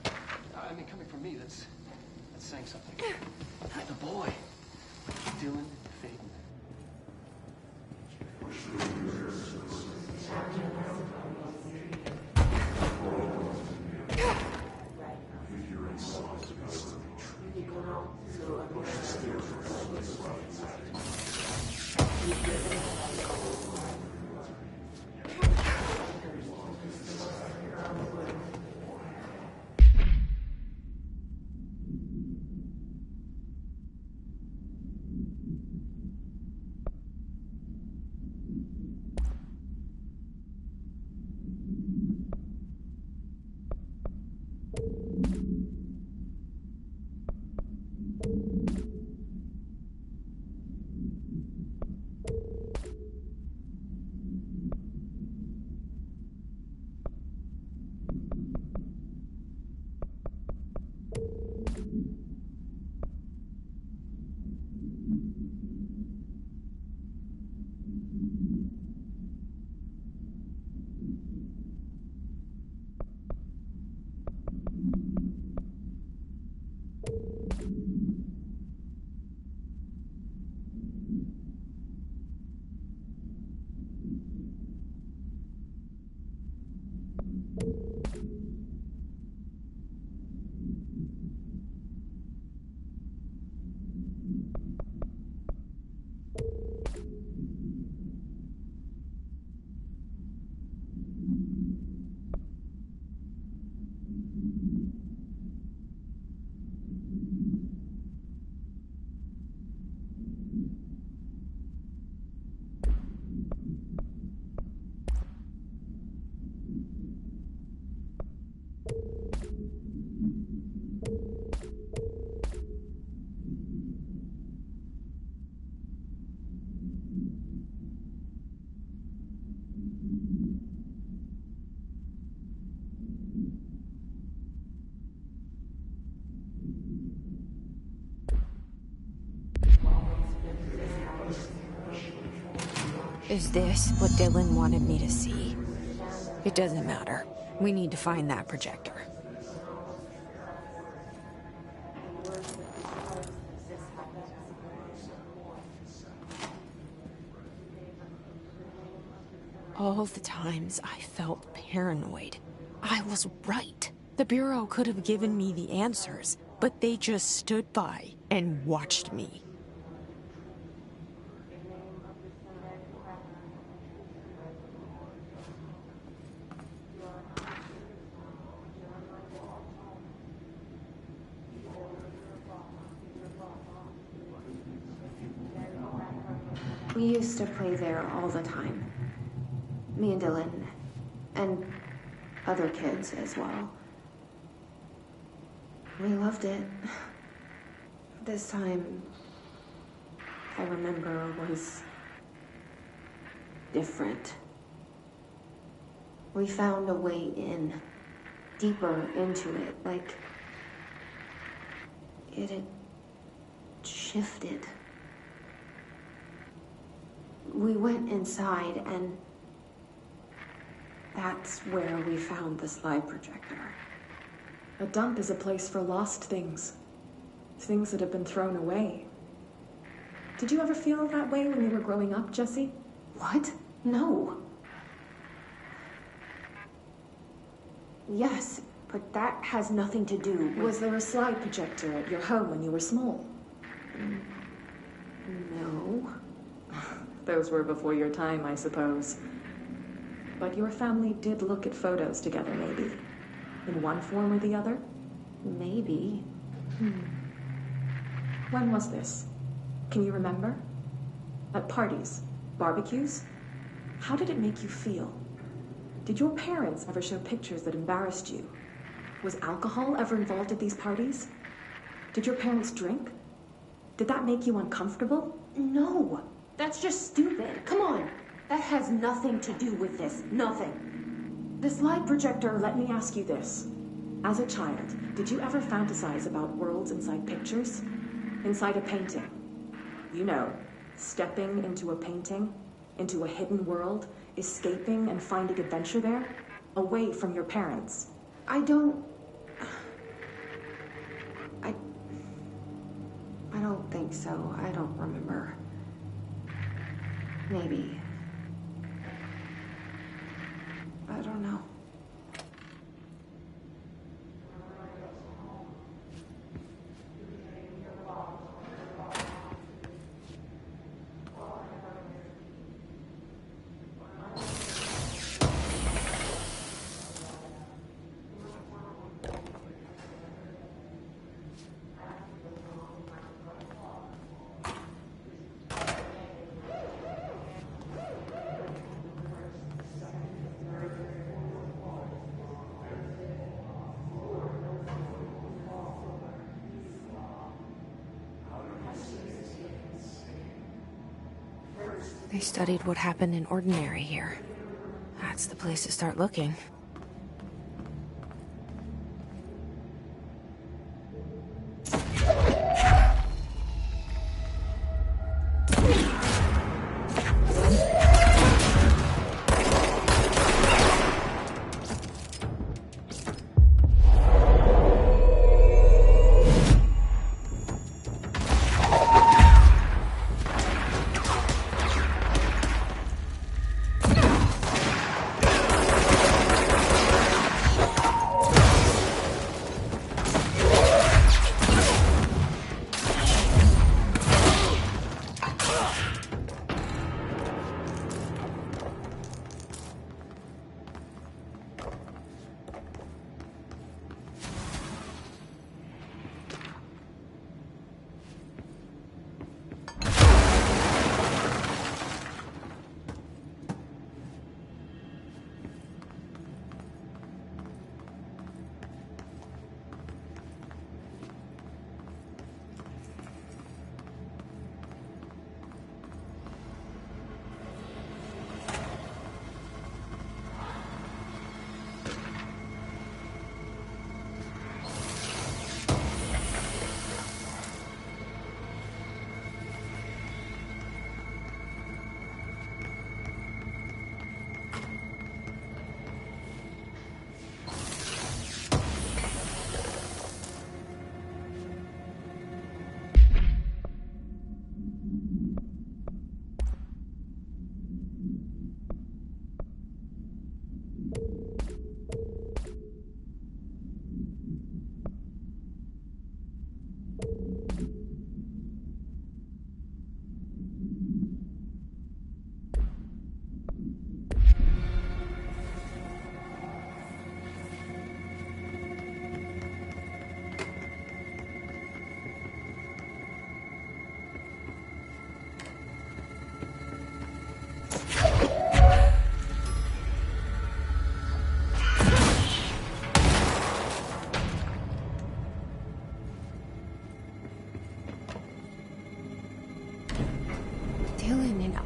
I mean, coming from me, that's saying something. And the boy, Dylan Faden. Is this what Dylan wanted me to see? It doesn't matter. We need to find that projector. All the times I felt paranoid, I was right. The Bureau could have given me the answers, but they just stood by and watched me. We used to play there all the time. Me and Dylan, and other kids as well. We loved it. This time, I remember, was different. We found a way in, deeper into it, like it had shifted. We went inside, and that's where we found the slide projector. A dump is a place for lost things. Things that have been thrown away. Did you ever feel that way when you were growing up, Jesse? What? No. Yes, but that has nothing to do with... Was there a slide projector at your home when you were small? No. Those were before your time, I suppose. But your family did look at photos together, maybe. In one form or the other? Maybe. When was this? Can you remember? At parties? Barbecues? How did it make you feel? Did your parents ever show pictures that embarrassed you? Was alcohol ever involved at these parties? Did your parents drink? Did that make you uncomfortable? No. That's just stupid. Come on. That has nothing to do with this. Nothing. This light projector, let me ask you this. As a child, did you ever fantasize about worlds inside pictures? Inside a painting? You know, stepping into a painting, into a hidden world, escaping and finding adventure there, away from your parents. I don't think so. I don't remember. Maybe. I don't know. They studied what happened in Ordinary here. That's the place to start looking.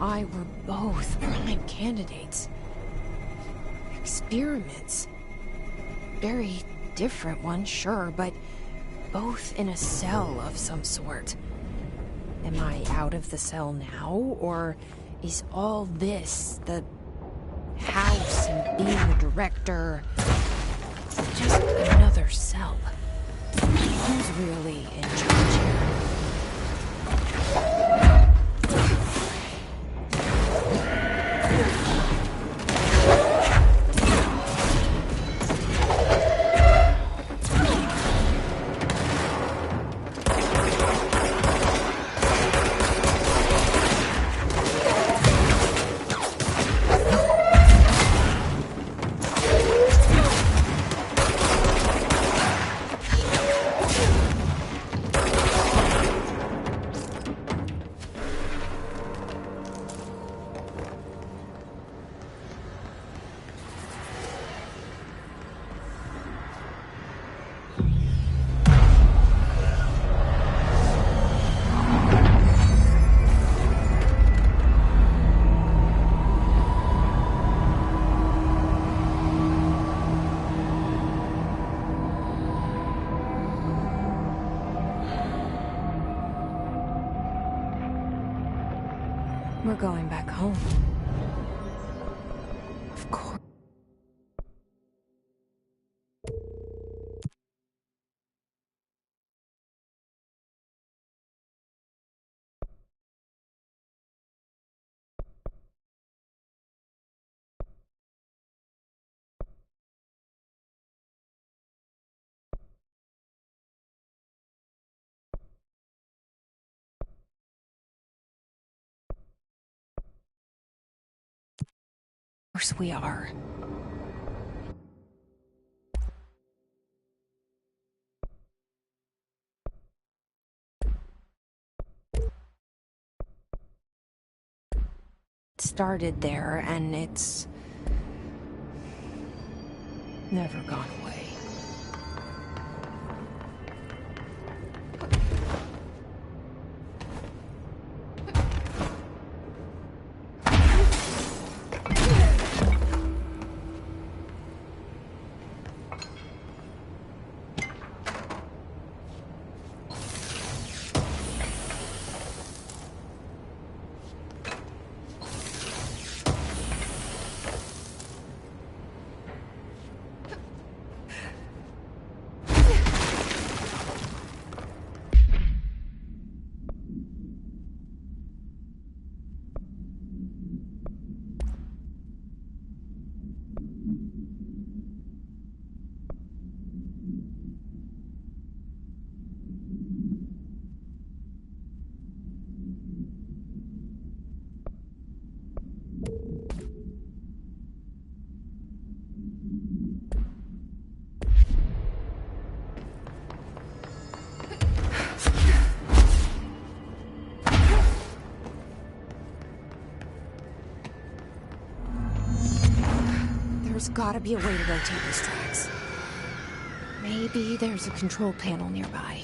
I were both prime candidates. Experiments. Very different ones, sure, but both in a cell of some sort. Am I out of the cell now, or is all this, the house and being the director, just another cell? Who's really in charge here? We're going back home. Of course. Of course we are. It started there, and it's never gone away. There's gotta be a way to rotate these tracks. Maybe there's a control panel nearby.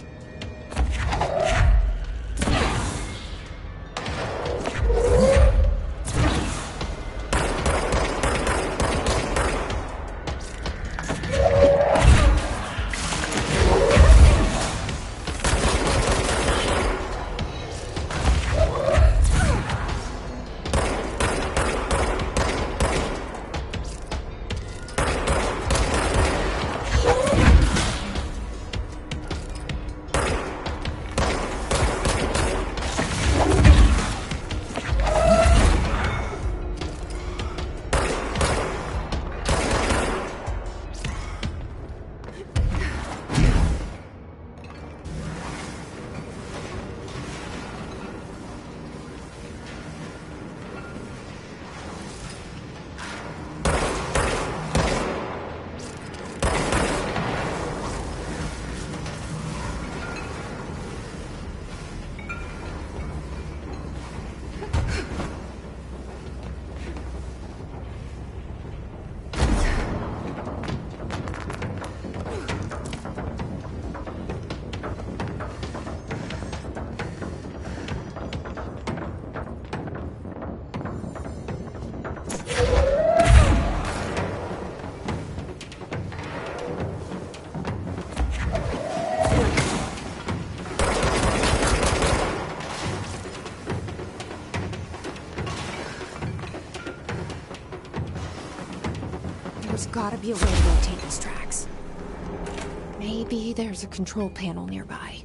There's gotta be a way to rotate these tracks. Maybe there's a control panel nearby.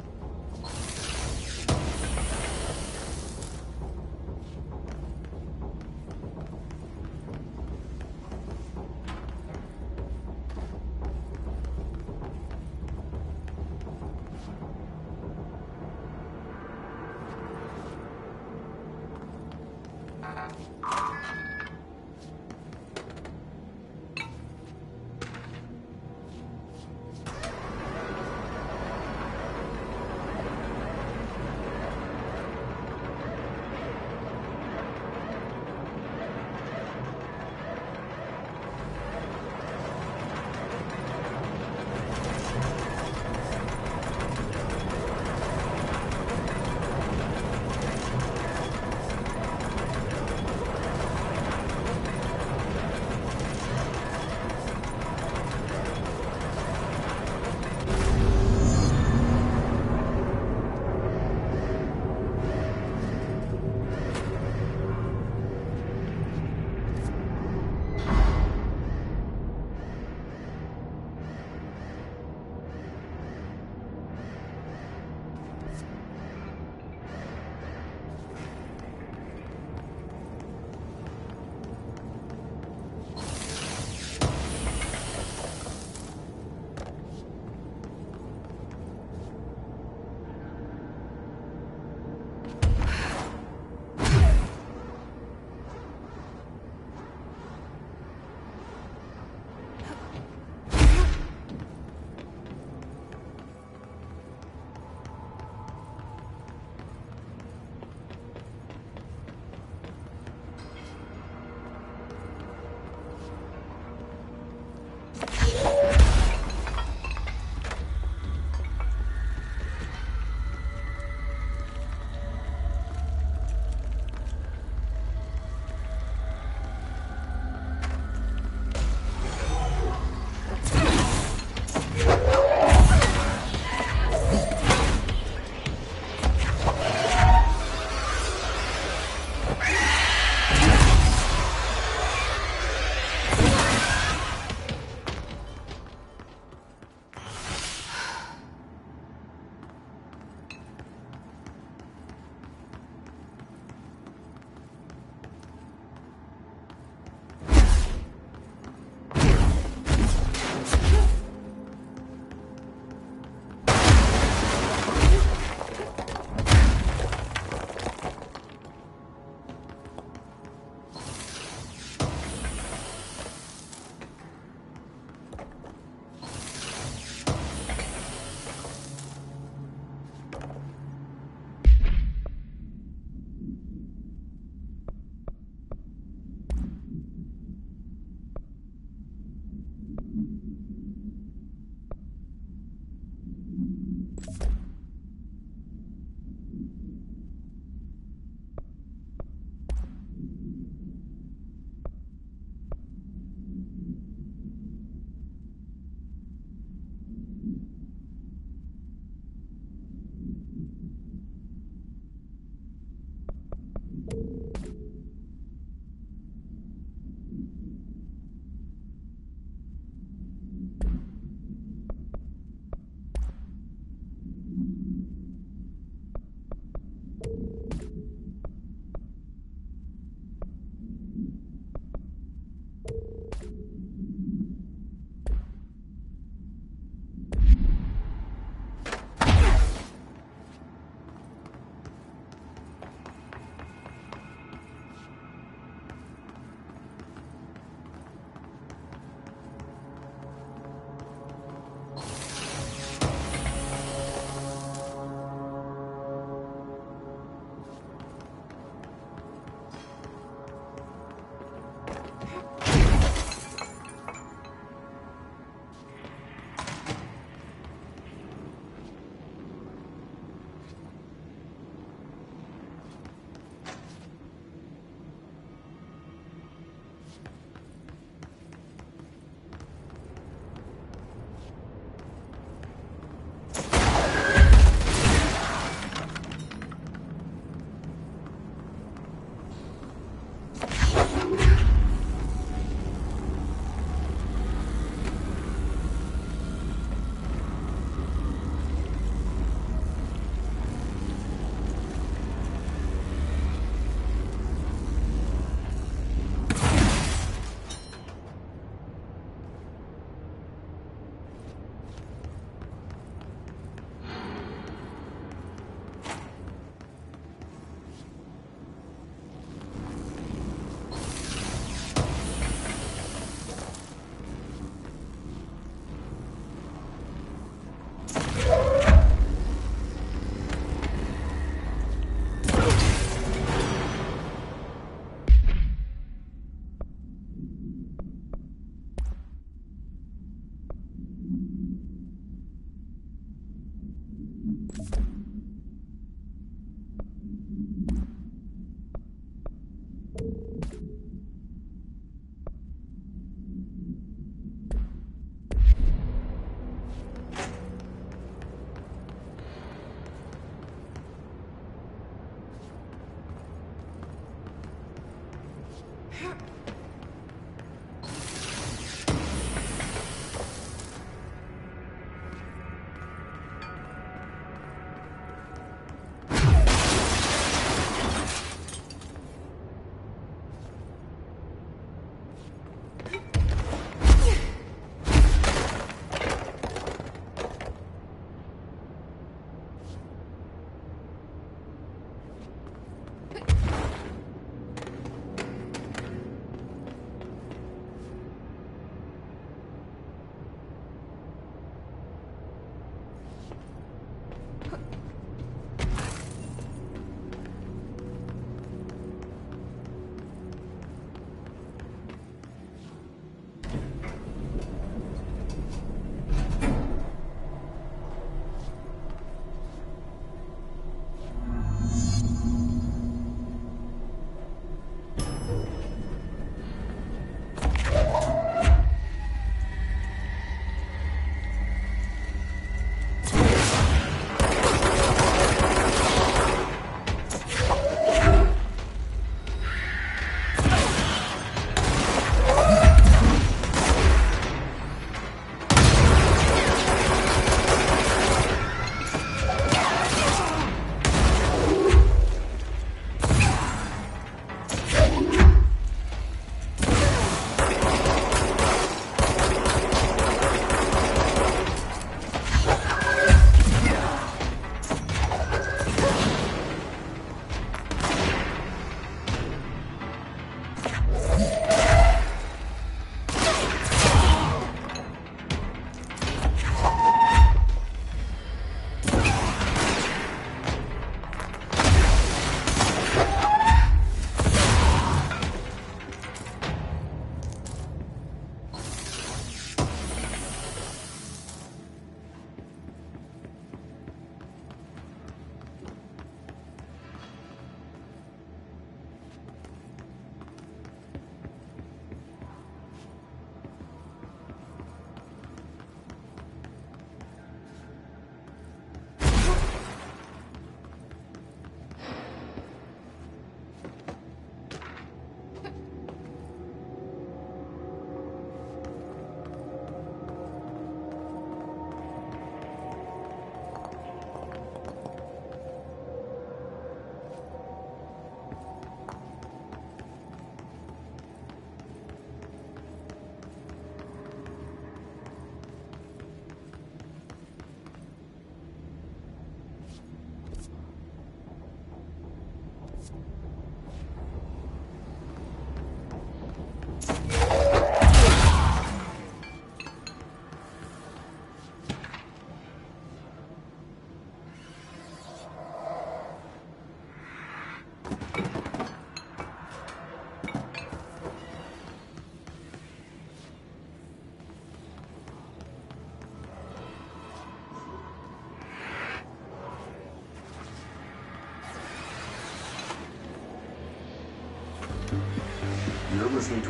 You're listening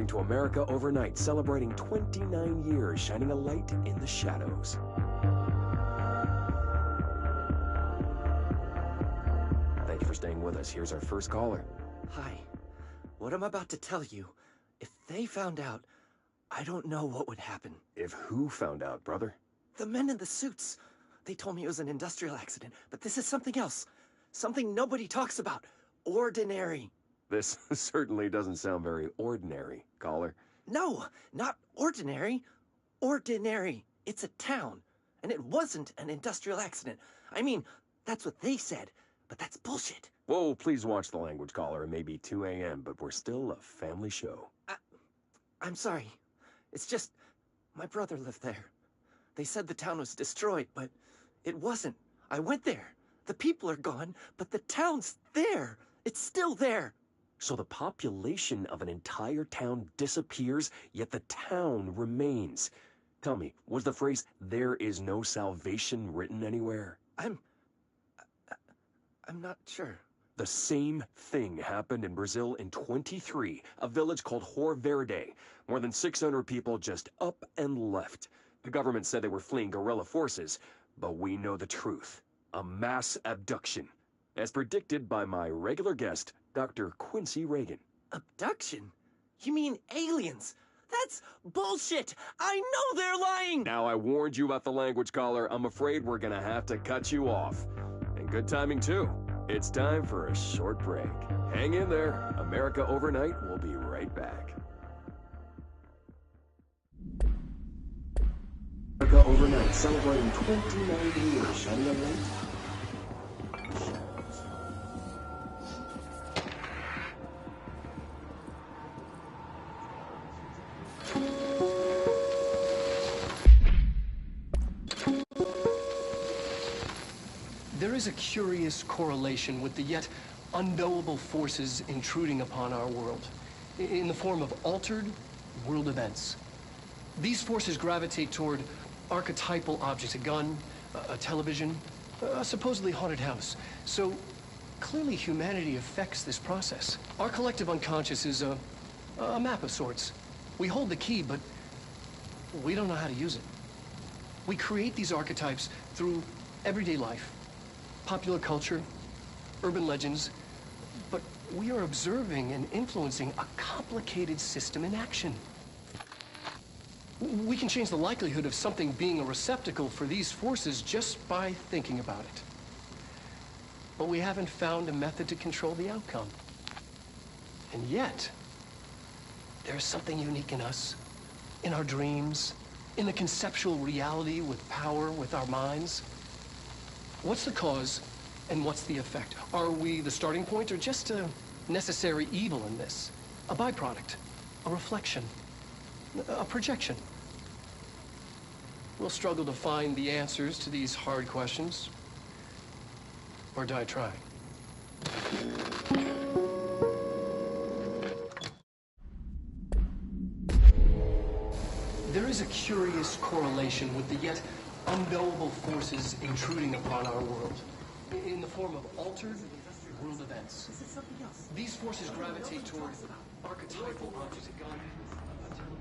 to America Overnight, celebrating 29 years, shining a light in the shadows. Thank you for staying with us. Here's our first caller. Hi. What I'm about to tell you, if they found out, I don't know what would happen. If who found out, brother? The men in the suits. They told me it was an industrial accident, but this is something else. Something nobody talks about. Ordinary. This certainly doesn't sound very ordinary, caller. No, not ordinary. Ordinary. It's a town. And it wasn't an industrial accident. I mean, that's what they said, but that's bullshit. Whoa, please watch the language, caller. It may be 2 a.m., but we're still a family show. I'm sorry. It's just, my brother lived there. They said the town was destroyed, but it wasn't. I went there. The people are gone, but the town's there. It's still there. So the population of an entire town disappears, yet the town remains. Tell me, was the phrase, "there is no salvation," written anywhere? I'm not sure. The same thing happened in Brazil in 23, a village called Hor Verde. More than 600 people just up and left. The government said they were fleeing guerrilla forces, but we know the truth. A mass abduction, as predicted by my regular guest, Dr. Quincy Reagan. Abduction? You mean aliens? That's bullshit! I know they're lying! Now, I warned you about the language, caller. I'm afraid we're gonna have to cut you off. And good timing, too. It's time for a short break. Hang in there. America Overnight will be right back. America Overnight, celebrating 29 years, shining a light. There is a curious correlation with the yet unknowable forces intruding upon our world, in the form of altered world events. These forces gravitate toward archetypal objects, a gun, a television, a supposedly haunted house. So clearly humanity affects this process. Our collective unconscious is a map of sorts. We hold the key, but we don't know how to use it. We create these archetypes through everyday life, popular culture, urban legends, but we are observing and influencing a complicated system in action. We can change the likelihood of something being a receptacle for these forces just by thinking about it. But we haven't found a method to control the outcome. And yet, there's something unique in us, in our dreams, in the conceptual reality with power, with our minds. What's the cause and what's the effect? Are we the starting point or just a necessary evil in this? A byproduct, a reflection, a projection? We'll struggle to find the answers to these hard questions, or die trying. There is a curious correlation with the yet unknowable forces intruding upon our world, in the form of altered world events. These forces gravitate toward archetypal objects, a gun, a television.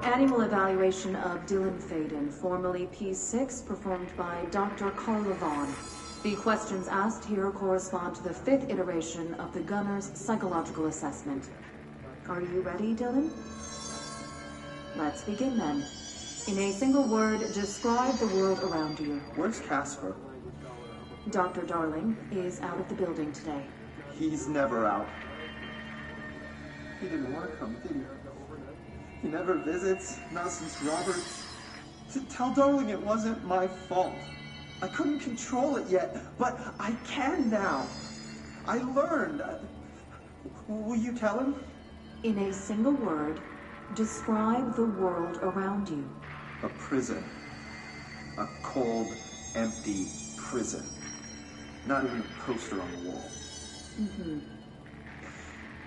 Animal evaluation of Dylan Faden, formerly P6, performed by Dr. Carla Vaughn. The questions asked here correspond to the 5th iteration of the Gunner's psychological assessment. Are you ready, Dylan? Let's begin then. In a single word, describe the world around you. Where's Casper? Dr. Darling is out of the building today. He's never out. He didn't want to come, did he? He never visits, not since Robert. Tell Darling it wasn't my fault. I couldn't control it yet, but I can now. I learned. Will you tell him? In a single word, describe the world around you. A prison. A cold, empty prison. Not even a poster on the wall.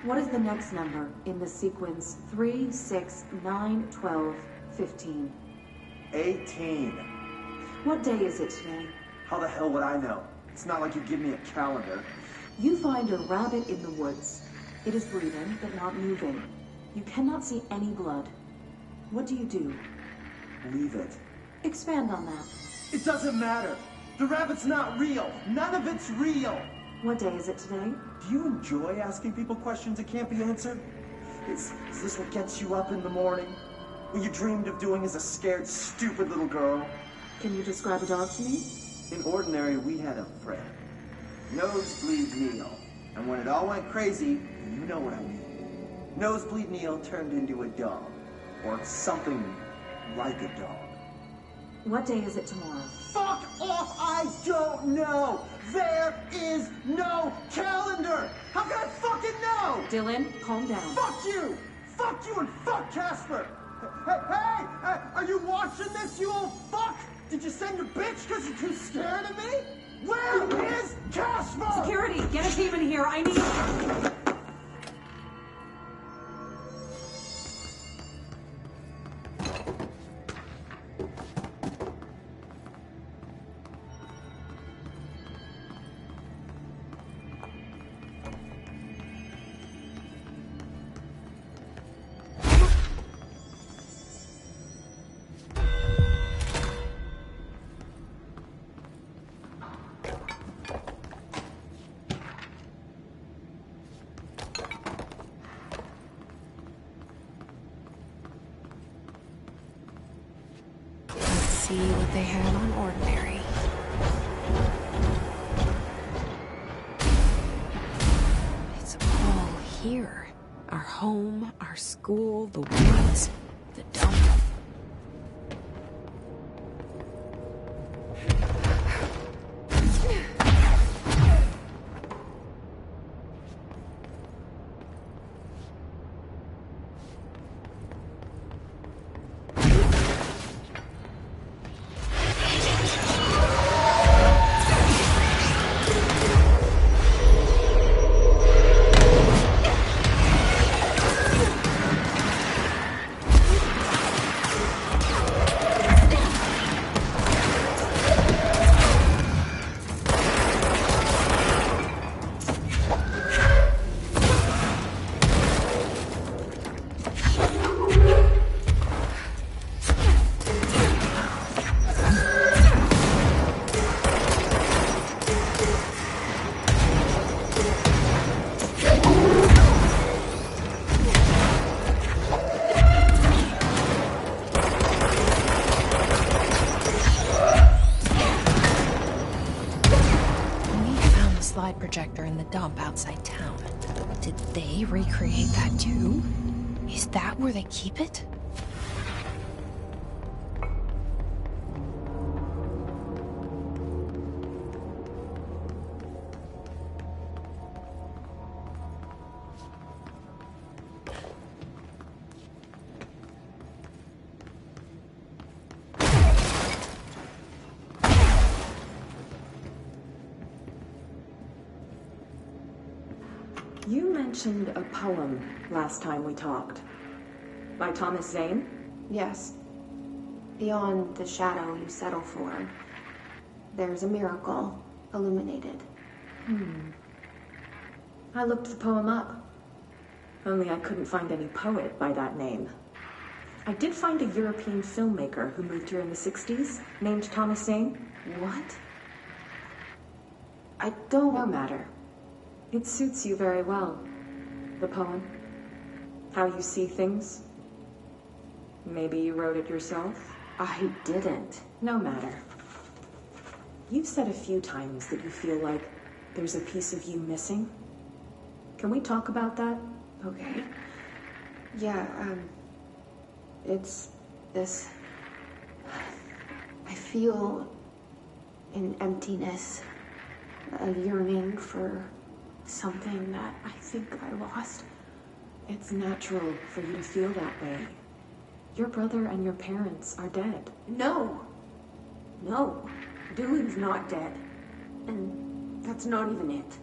What is the next number in the sequence 3, 6, 9, 12, 15? 18. What day is it today? How the hell would I know? It's not like you give me a calendar. You find a rabbit in the woods. It is breathing, but not moving. You cannot see any blood. What do you do? Leave it. Expand on that. It doesn't matter. The rabbit's not real. None of it's real. What day is it today? Do you enjoy asking people questions that can't be answered? Is this what gets you up in the morning? What you dreamed of doing as a scared, stupid little girl? Can you describe a dog to me? In ordinary, we had a friend. Nosebleed Neil. And when it all went crazy, you know what I mean. Nosebleed Neil turned into a dog. Or something like a dog. What day is it tomorrow? Fuck off! I don't know! There is no calendar! How can I fucking know? Dylan, calm down. Fuck you! Fuck you and fuck Casper! Hey! Are you watching this, you old fuck? Did you send your bitch because you're too scared of me? Where is Casper? Security, get a team in here. I need... See what they have on ordinary. It's all here. Our home, our school, the woods, the dump. Projector in the dump outside town. Did they recreate that too? Is that where they keep it? You mentioned a poem last time we talked. By Thomas Zane? Yes. Beyond the shadow you settle for, there's a miracle illuminated. I looked the poem up. Only I couldn't find any poet by that name. I did find a European filmmaker who moved here in the 60s, named Thomas Zane. What? I don't... No matter. It suits you very well. The poem. How you see things. Maybe you wrote it yourself? I didn't. No matter. You've said a few times that you feel like there's a piece of you missing. Can we talk about that? Okay. Yeah, it's this... I feel an emptiness, a yearning for something that I think I lost. It's natural for you to feel that way. Your brother and your parents are dead. No. No. Dylan's not dead. And that's not even it.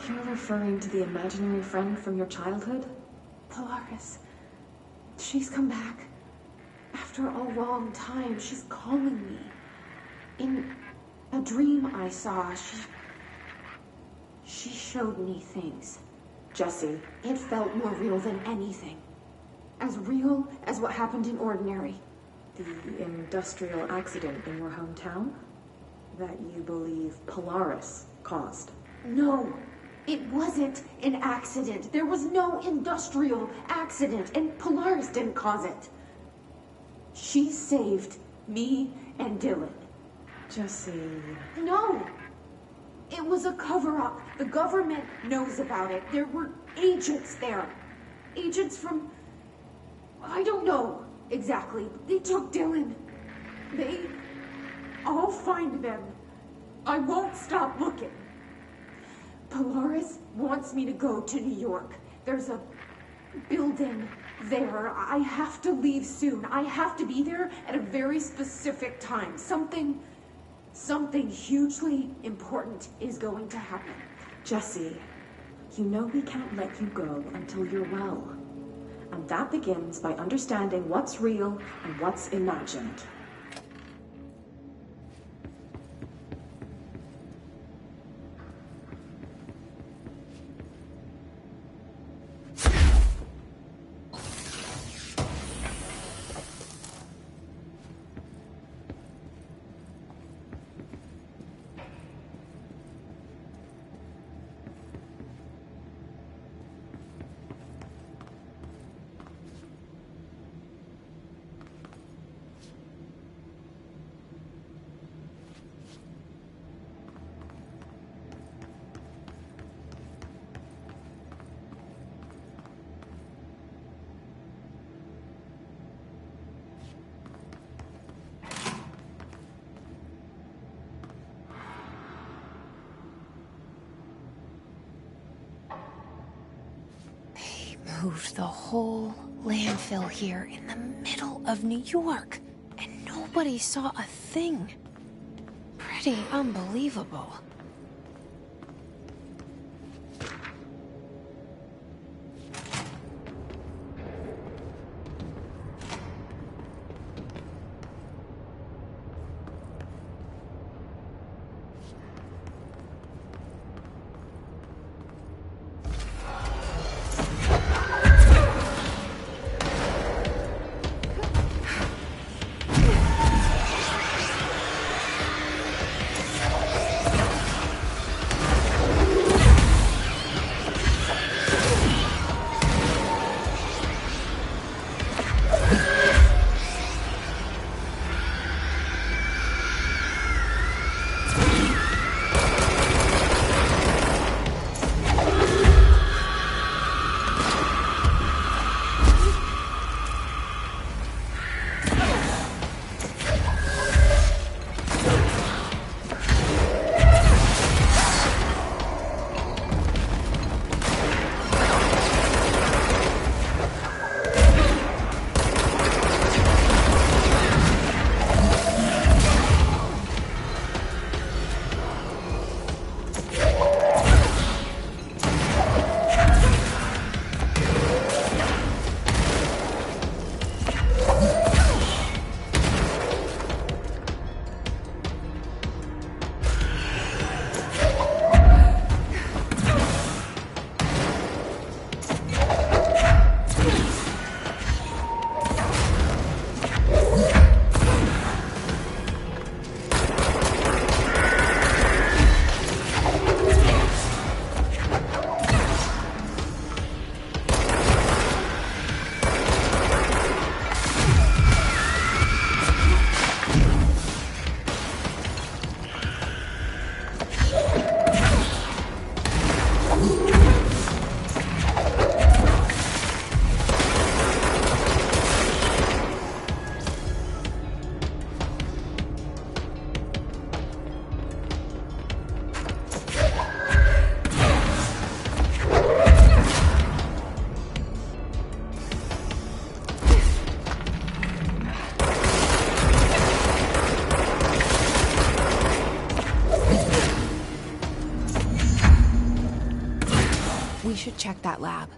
You're referring to the imaginary friend from your childhood? Polaris. She's come back. After a long time, she's calling me. In a dream I saw, she showed me things. Jesse. It felt more real than anything. As real as what happened in Ordinary. The industrial accident in your hometown? That you believe Polaris caused? No, it wasn't an accident. There was no industrial accident, and Polaris didn't cause it. She saved me and Dylan. Jesse... No! It was a cover-up. The government knows about it. There were agents there. Agents from... I don't know exactly. They took Dylan. I'll find them. I won't stop looking. Polaris wants me to go to New York. There's a building there. I have to leave soon. I have to be there at a very specific time. Something hugely important is going to happen. Jesse, you know we can't let you go until you're well. And that begins by understanding what's real and what's imagined. Moved the whole landfill here in the middle of New York, and nobody saw a thing. Pretty unbelievable. should check that lab.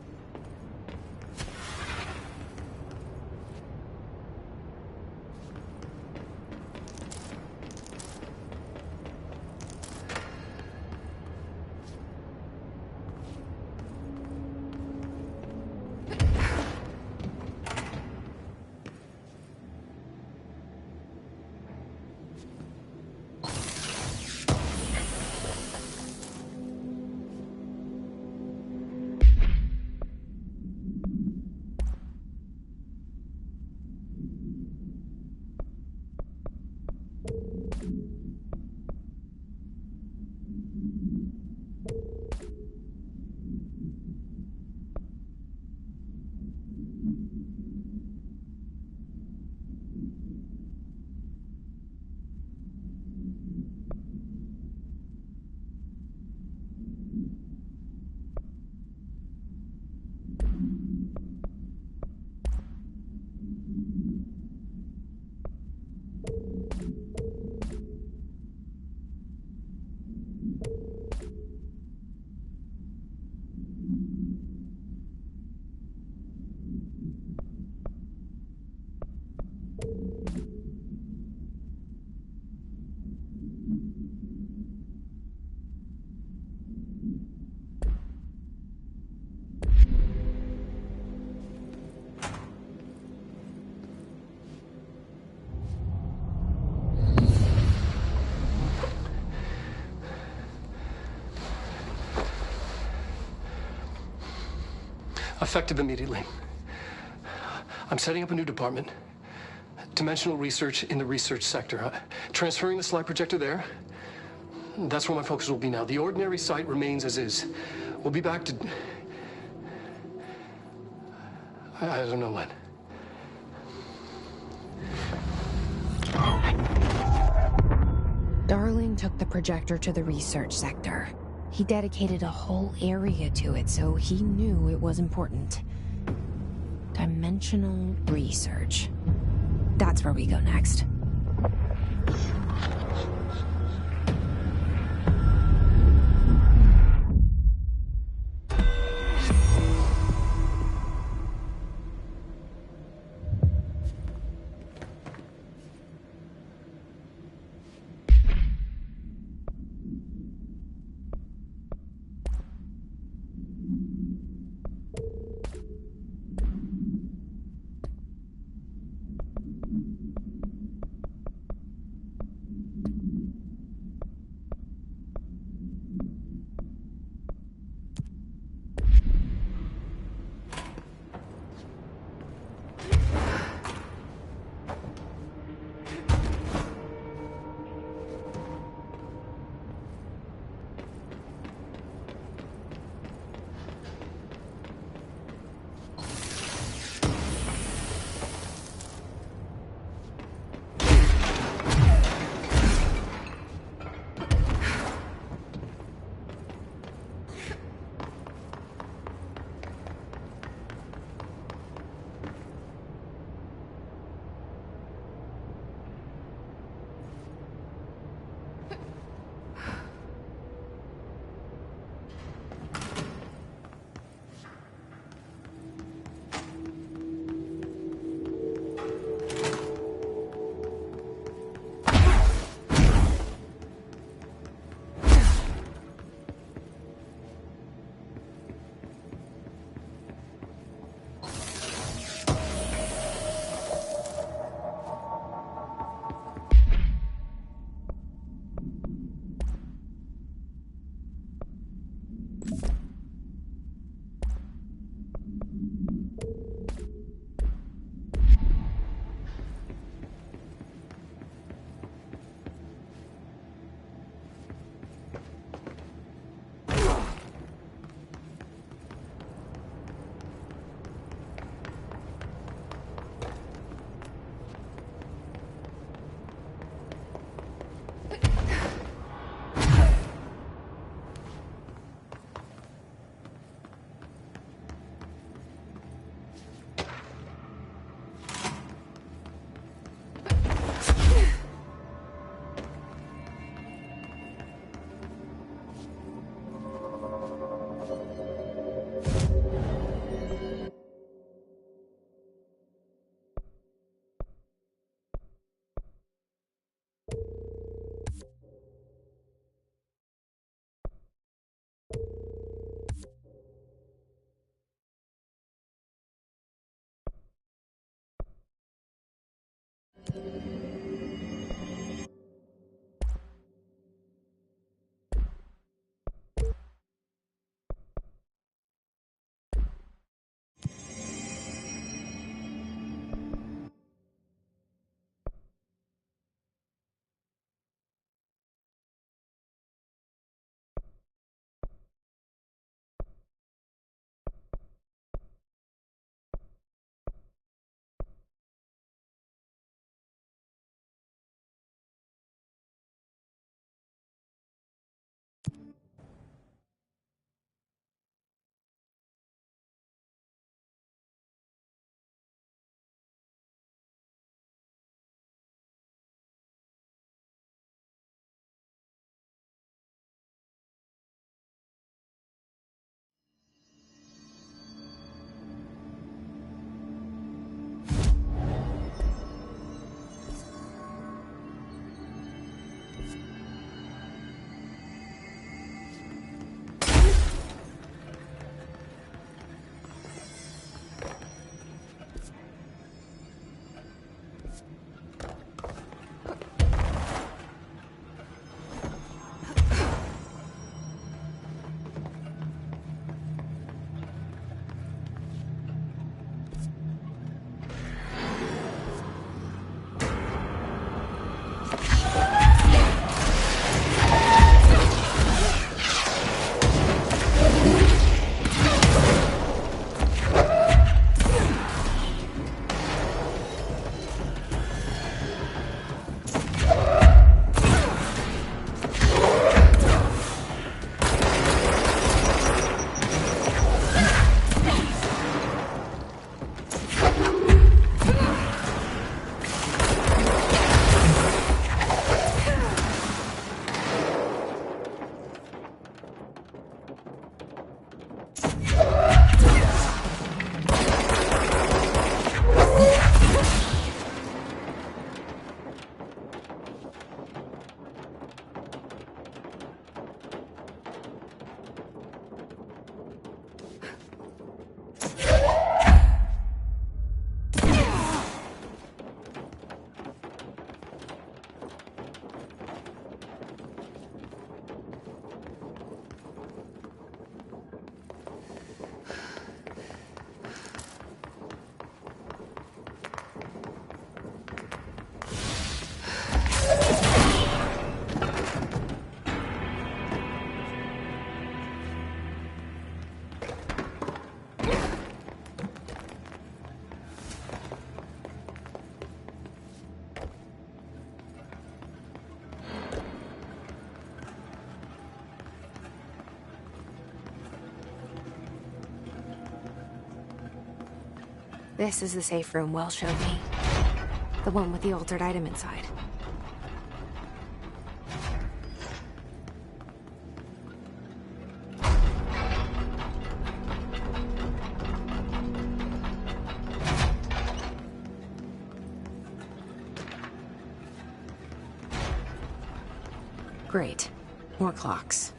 Effective immediately. I'm setting up a new department. Dimensional research in the research sector. Transferring the slide projector there. That's where my focus will be now. The ordinary site remains as is. We'll be back to... I don't know when. Darling took the projector to the research sector. He dedicated a whole area to it, so he knew it was important. Dimensional research. That's where we go next. This is the safe room Wells showed me. The one with the altered item inside. Great. More clocks.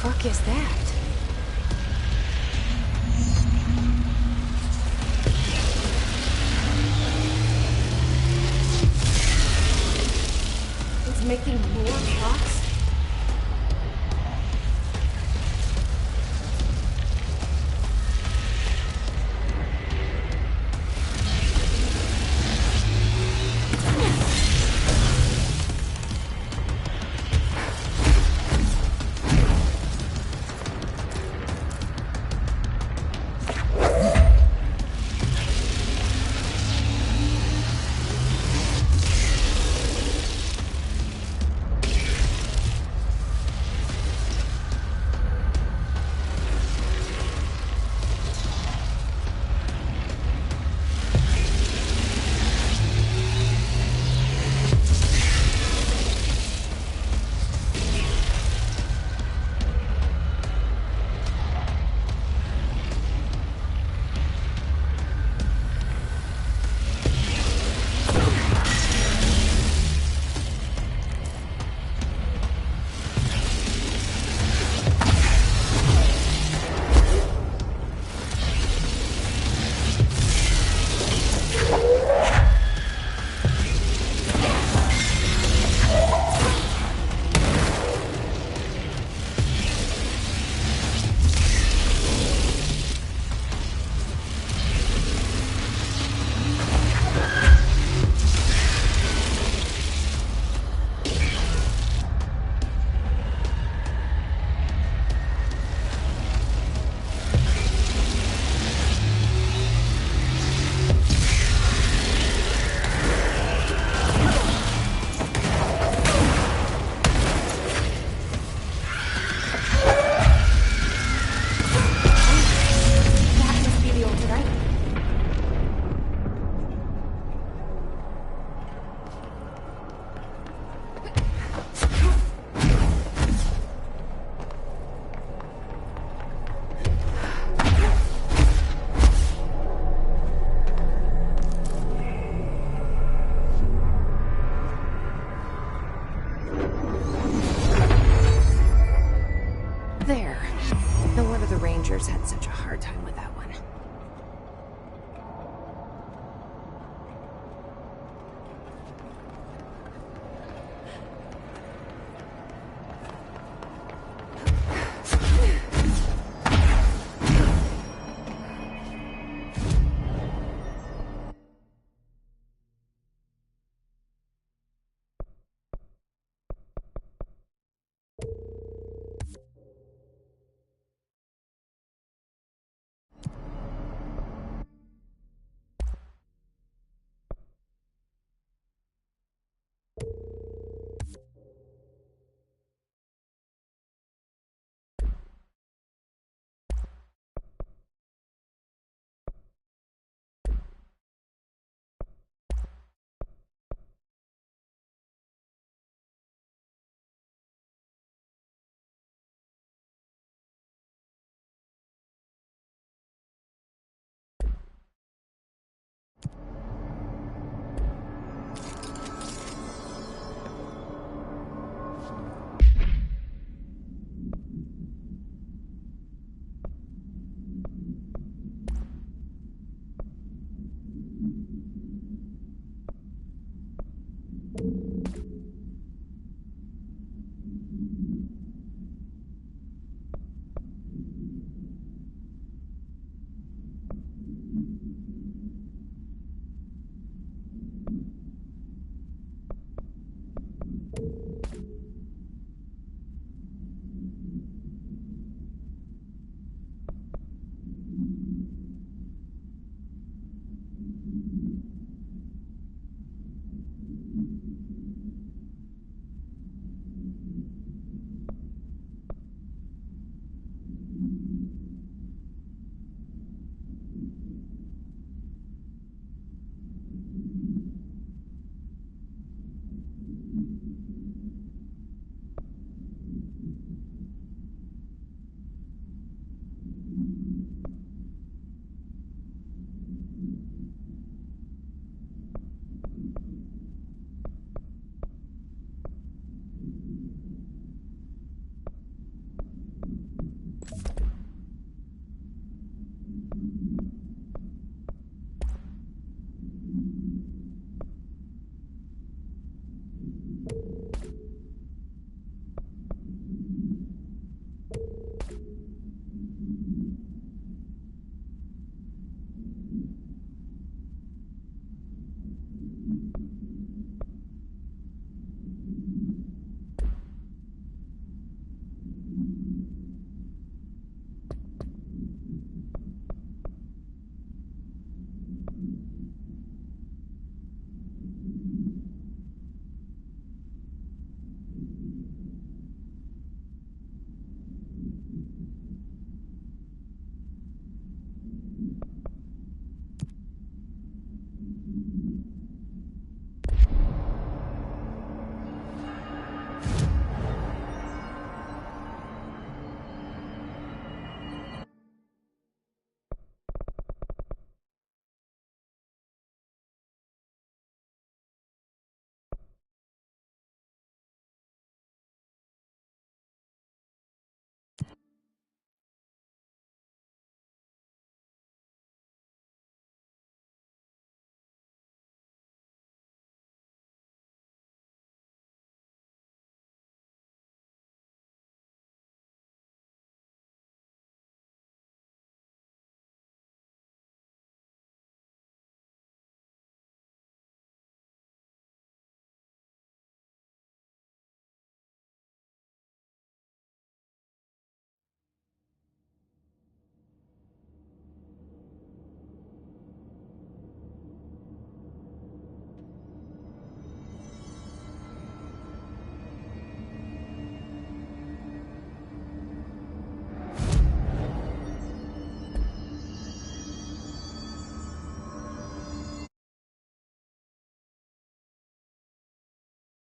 What is that? It's making more clocks? soldiers had such a hard time without